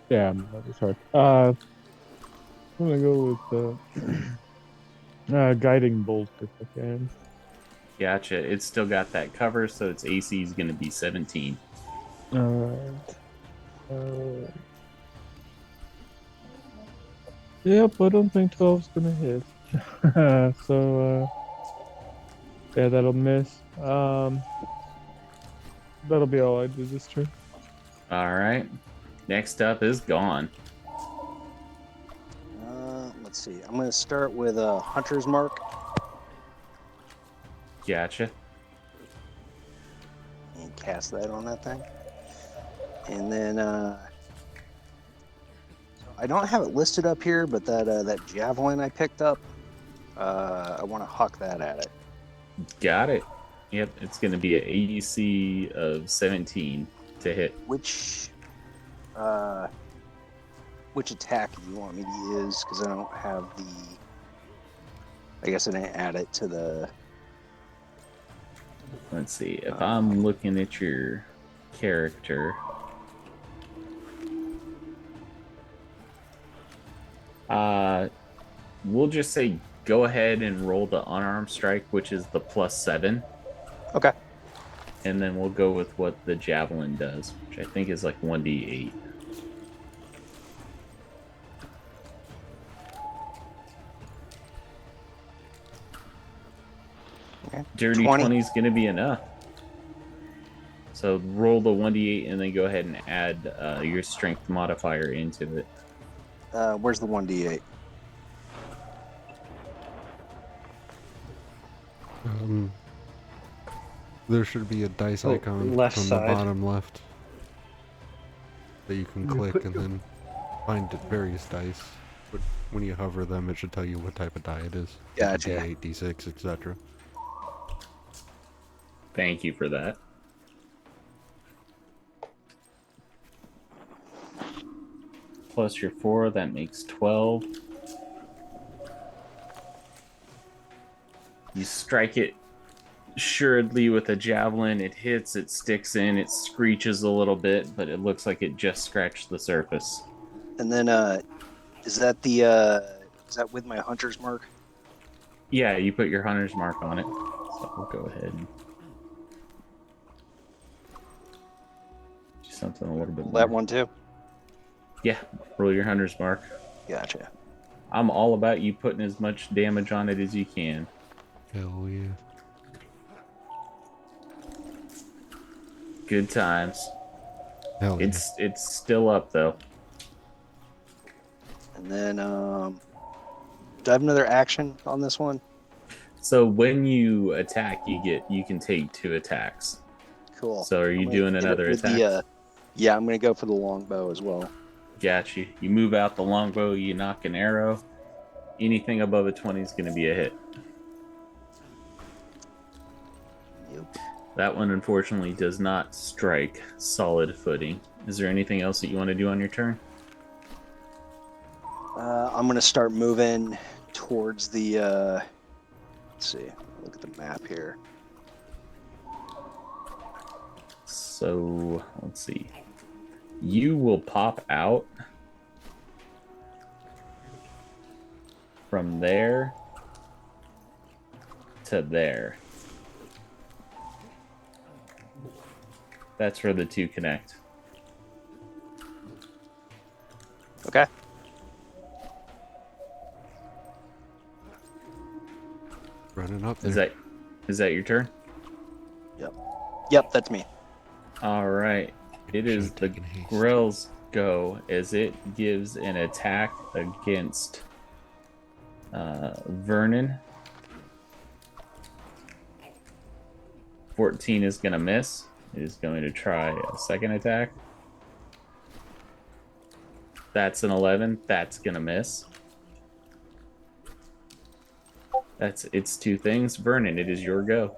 Yeah, sorry. I'm gonna go with guiding bolt if I can. Gotcha. It's still got that cover, so its AC is going to be 17. Alright. Yep, I don't think 12's gonna hit. So, yeah, that'll miss. That'll be all I do this turn. All right. Next up is Gone. Let's see. I'm going to start with a Hunter's Mark. Gotcha. And cast that on that thing. And then I don't have it listed up here, but that javelin I picked up, I want to huck that at it. Got it. Yep, it's going to be an AUC of 17 to hit. Which attack do you want me to use? Because I don't have the. I guess I didn't add it to the. Let's see. If I'm looking at your character, we'll just say go ahead and roll the unarmed strike, which is the +7. Okay. And then we'll go with what the javelin does, which I think is like 1d8. Okay. Dirty 20 is going to be enough. So roll the 1d8 and then go ahead and add your strength modifier into it. Where's the 1d8? There should be a dice icon left from side. the bottom left that you can You click put- and then find various dice. But when you hover them, it should tell you what type of die it is. Gotcha. D8, D6, etc. Thank you for that. Plus your 4, that makes 12. You strike it assuredly with a javelin. It hits, it sticks in, it screeches a little bit, but it looks like it just scratched the surface. And then is that with my Hunter's Mark? Yeah, you put your hunter's mark on it. So we'll go ahead and do something a little bit more. That one too? Yeah, roll your hunter's mark. Gotcha. I'm all about you putting as much damage on it as you can. Hell yeah. Good times. Hell yeah. It's still up though. And then do I have another action on this one? So when you attack, you can take 2 attacks. Cool. So are you I'm gonna doing hit it another with attack? Yeah, I'm gonna go for the longbow as well. Got you. You move out the longbow, you knock an arrow. Anything above a 20 is going to be a hit. Yep. That one unfortunately does not strike solid footing. Is there anything else that you want to do on your turn? I'm gonna start moving towards the. Let's see. Look at the map here. So let's see. You will pop out from there to there. That's where the 2 connect. Running up there. Is that your turn? Yep, that's me. All right. It is Should've the taken haste. Grell's go as it gives an attack against Vernon. 14 is going to miss. It is going to try a second attack. That's an 11. That's going to miss. That's its two things. Vernon, it is your go.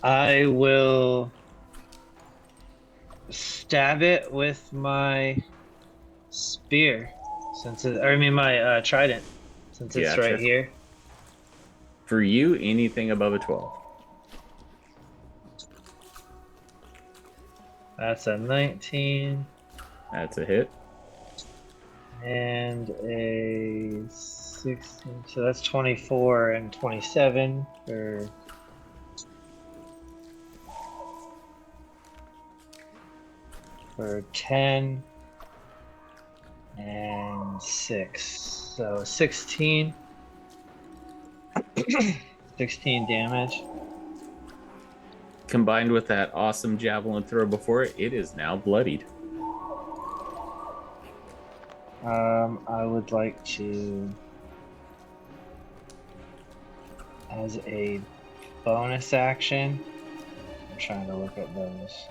I will stab it with my spear, my trident, since it's Gotcha. right here. For you, anything above a 12. That's a 19 That's a hit. and a 16. So that's 24 and 27 for 10 and 6. So 16. 16 damage. Combined with that awesome javelin throw before it, it is now bloodied. I would like to, as a bonus action, I'm trying to look at those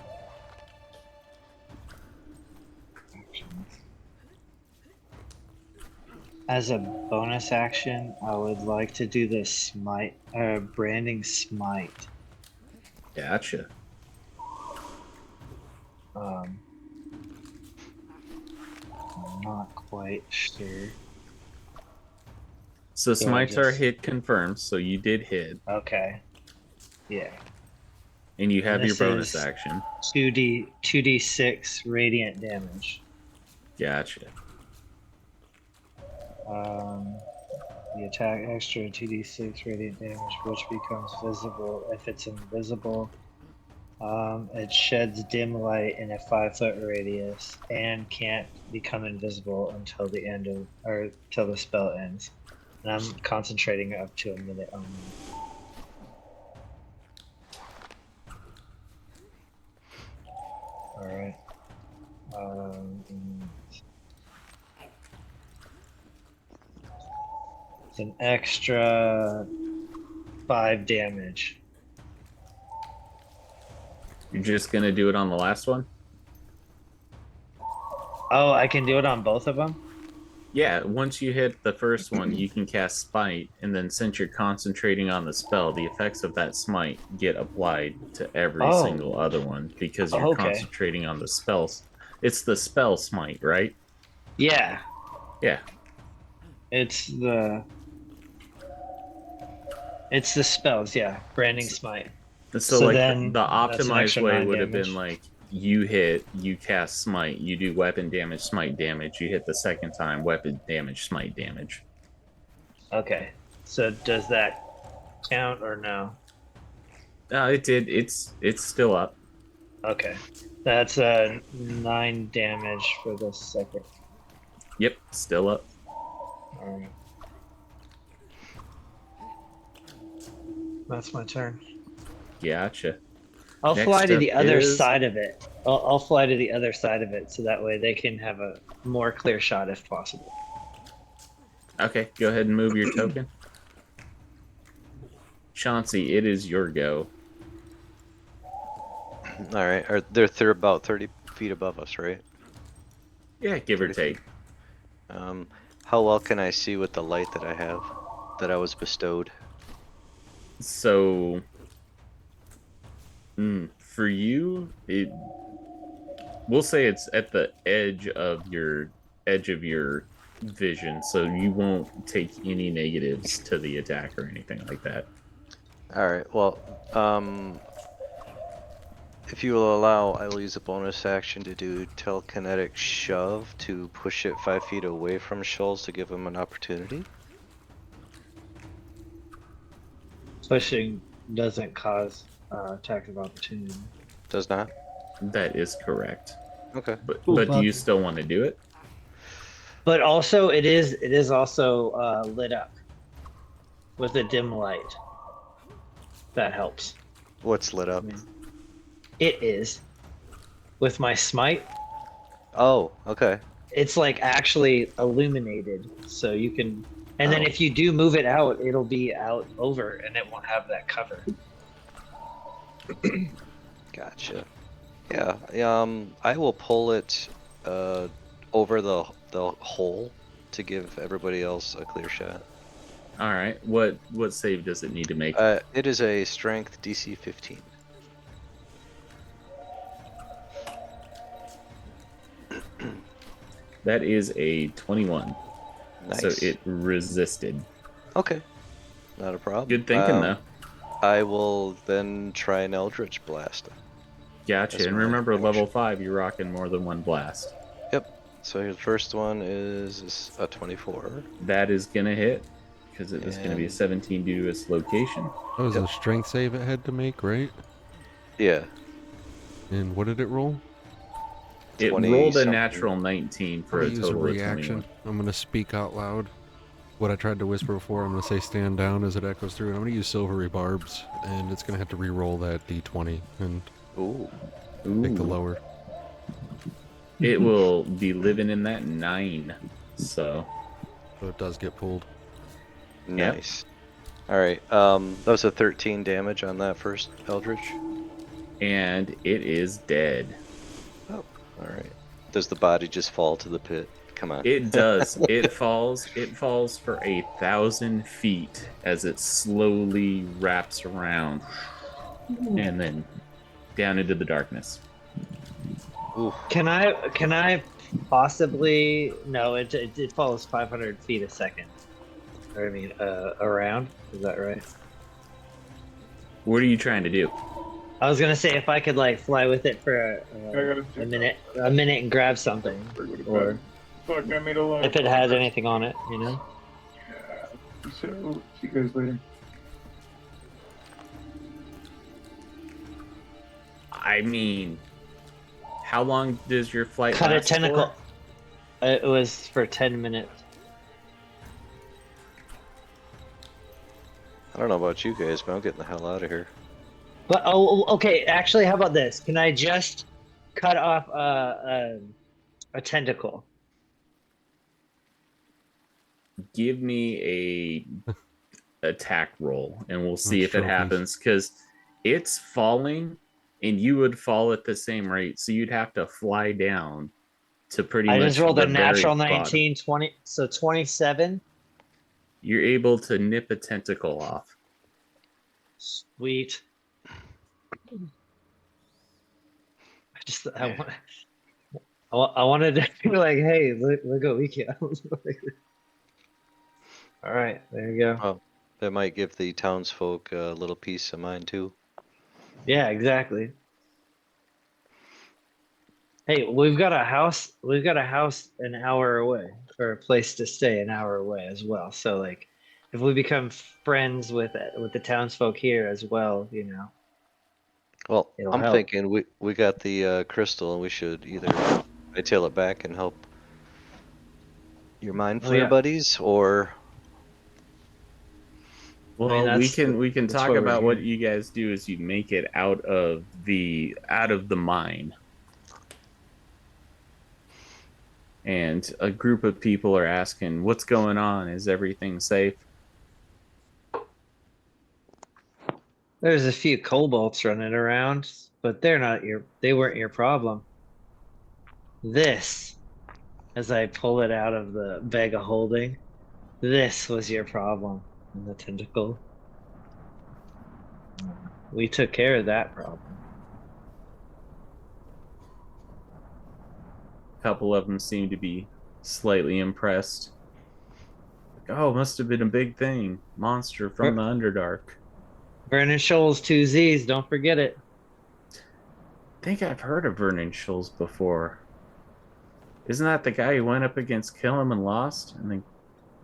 actions. As a bonus action, I would like to do the smite, branding smite. Gotcha. I'm not quite sure. So So I smites are just- hit confirmed, so you did hit, Okay. Yeah. and you have your This bonus is- action. 2d6 radiant damage. Gotcha. The attack extra 2d6 radiant damage, which becomes visible if it's invisible. It sheds dim light in a 5-foot radius and can't become invisible until the end of, or till the spell ends. And I'm concentrating up to a minute only. All right. It's an extra 5 damage. You're just gonna do it on the last one? Oh, I can do it on both of them? Yeah, once you hit the first one, you can cast Smite, and then since you're concentrating on the spell, the effects of that Smite get applied to every Oh. single other one because you're Okay. concentrating on the spells. It's the spell Smite, right? Yeah. Yeah. It's the spells, yeah. Branding smite. So, So like then the that's an optimized extra way 9 would have damage. been like you hit, you cast Smite, you do weapon damage, Smite damage, you hit the second time, weapon damage, Smite damage. Okay. So does that count or no? It did. It's still up. Okay. That's 9 damage for the second. Yep, still up. Alright. That's my turn. Gotcha. I'll Next fly to up the other is- side of it. I'll fly to the other side of it so that way they can have a more clear shot if possible. Okay, go ahead and move your token. Chauncey, it is your go. All right. They're about 30 feet above us, right? Yeah, give or 30 take. feet. How well can I see with the light that I have, that I was bestowed? So, for you, we'll say it's at the edge of your vision, so you won't take any negatives to the attack or anything like that. All right. Well, if you will allow, I will use a bonus action to do telekinetic shove to push it 5 feet away from Schultz to give him an opportunity. Pushing doesn't cause attack of opportunity. Does not? That is correct. Okay. But Cool, do you Bob. still want to do it? But also, it is also lit up. with a dim light. That helps. What's lit I up? mean, it is with my smite. Oh, okay. It's like actually illuminated, so you can. And then Oh. if you do move it out, it'll be out over, and it won't have that cover. Gotcha. Yeah. I will pull it over the hole to give everybody else a clear shot. All right. What save does it need to make? It is a strength DC 15. That is a 21. Nice. So it resisted. Okay. Not a problem. Good thinking, though. I will then try an Eldritch Blast. Gotcha. That's And my remember, action. level 5, you're rocking more than one blast. Yep. So the first one is a 24. That is going to hit because it was going to be a And- 17 due to its location. That was Yep. a strength save it had to make, right? Yeah. And what did it roll? It 20 rolled a something. natural 19 for I'm a gonna use a total of reaction. 21. I'm gonna speak out loud. What I tried to whisper before, I'm gonna say stand down as it echoes through, and I'm gonna use silvery barbs, and it's gonna have to re-roll that d20 and Ooh. take the Ooh. lower. It will be living in that 9. So, So it does get pulled. Yep. Nice. All right. That was a 13 damage on that first Eldritch. and it is dead. Oh. All right. Does the body just fall to the pit? Come on. It does. It falls for 1,000 feet as it slowly wraps around and then down into the darkness. Ooh. Can I possibly? No, it falls 500 feet a second. Or I mean, around. Is that right? What are you trying to do? I was gonna say if I could like fly with it for a minute, and grab something, or Fuck, I made a lot. if it has anything on it, you know. So, see you guys later. I mean, how long does your flight Cut a last tentacle. for? It was for 10 minutes. I don't know about you guys, but I'm getting the hell out of here. But okay. Actually, how about this? Can I just cut off a tentacle? Give me a attack roll and we'll see if it Trophies. happens, because it's falling and you would fall at the same rate, so you'd have to fly down to pretty I much just rolled the a natural very bottom. 19, 20, so 27. You're able to nip a tentacle off. Sweet. I wanted to be like, hey, look what we can. All right, there you go. Well, that might give the townsfolk a little peace of mind too. Yeah, exactly. Hey, we've got a house. We've got a house an hour away, or a place to stay an hour away as well. So, like, if we become friends with the townsfolk here as well, you know. Well, It'll I'm help. thinking we got the crystal, and we should either hightail it back and help your mind Oh, flayer yeah. buddies, or Well, I mean, we can that's talk why we're about what here. you guys do is you make it out of the mine. And a group of people are asking, "What's going on? Is everything safe?" There's a few kobolds running around, but they weren't your problem. This, as I pull it out of the bag of holding, this was your problem in the tentacle. We took care of that problem. A couple of them seem to be slightly impressed. Like, oh, must have been a big thing. Monster from the Underdark. Vernon Shoals 2 Z's, don't forget it. I think I've heard of Vernon Shoals before. Isn't that the guy who went up against Killam and lost, and then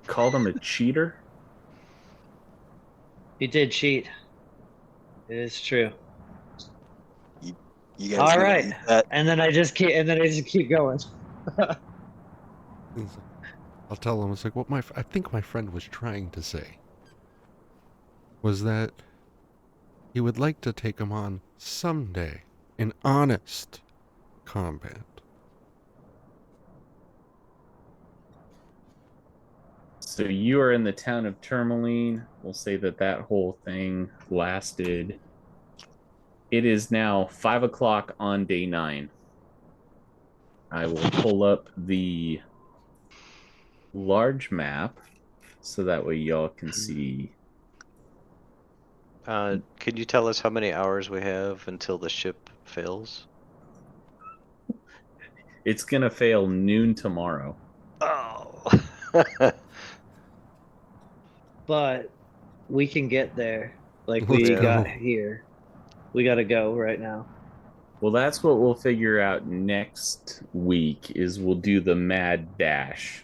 called him a cheater? He did cheat. It is true. You guys All gonna right. eat that? And then I just keep going. I'll tell him. It's like what I think my friend was trying to say. was that he would like to take him on someday in honest combat. So you are in the town of Tourmaline. We'll say that that whole thing lasted. It is now 5 o'clock on day 9. I will pull up the large map so that way y'all can see. Can you tell us how many hours we have until the ship fails? It's gonna fail noon tomorrow. Oh. But we can get there. Like Let's we Yeah. got go. here. We gotta go right now. Well, that's what we'll figure out next week is we'll do the mad dash.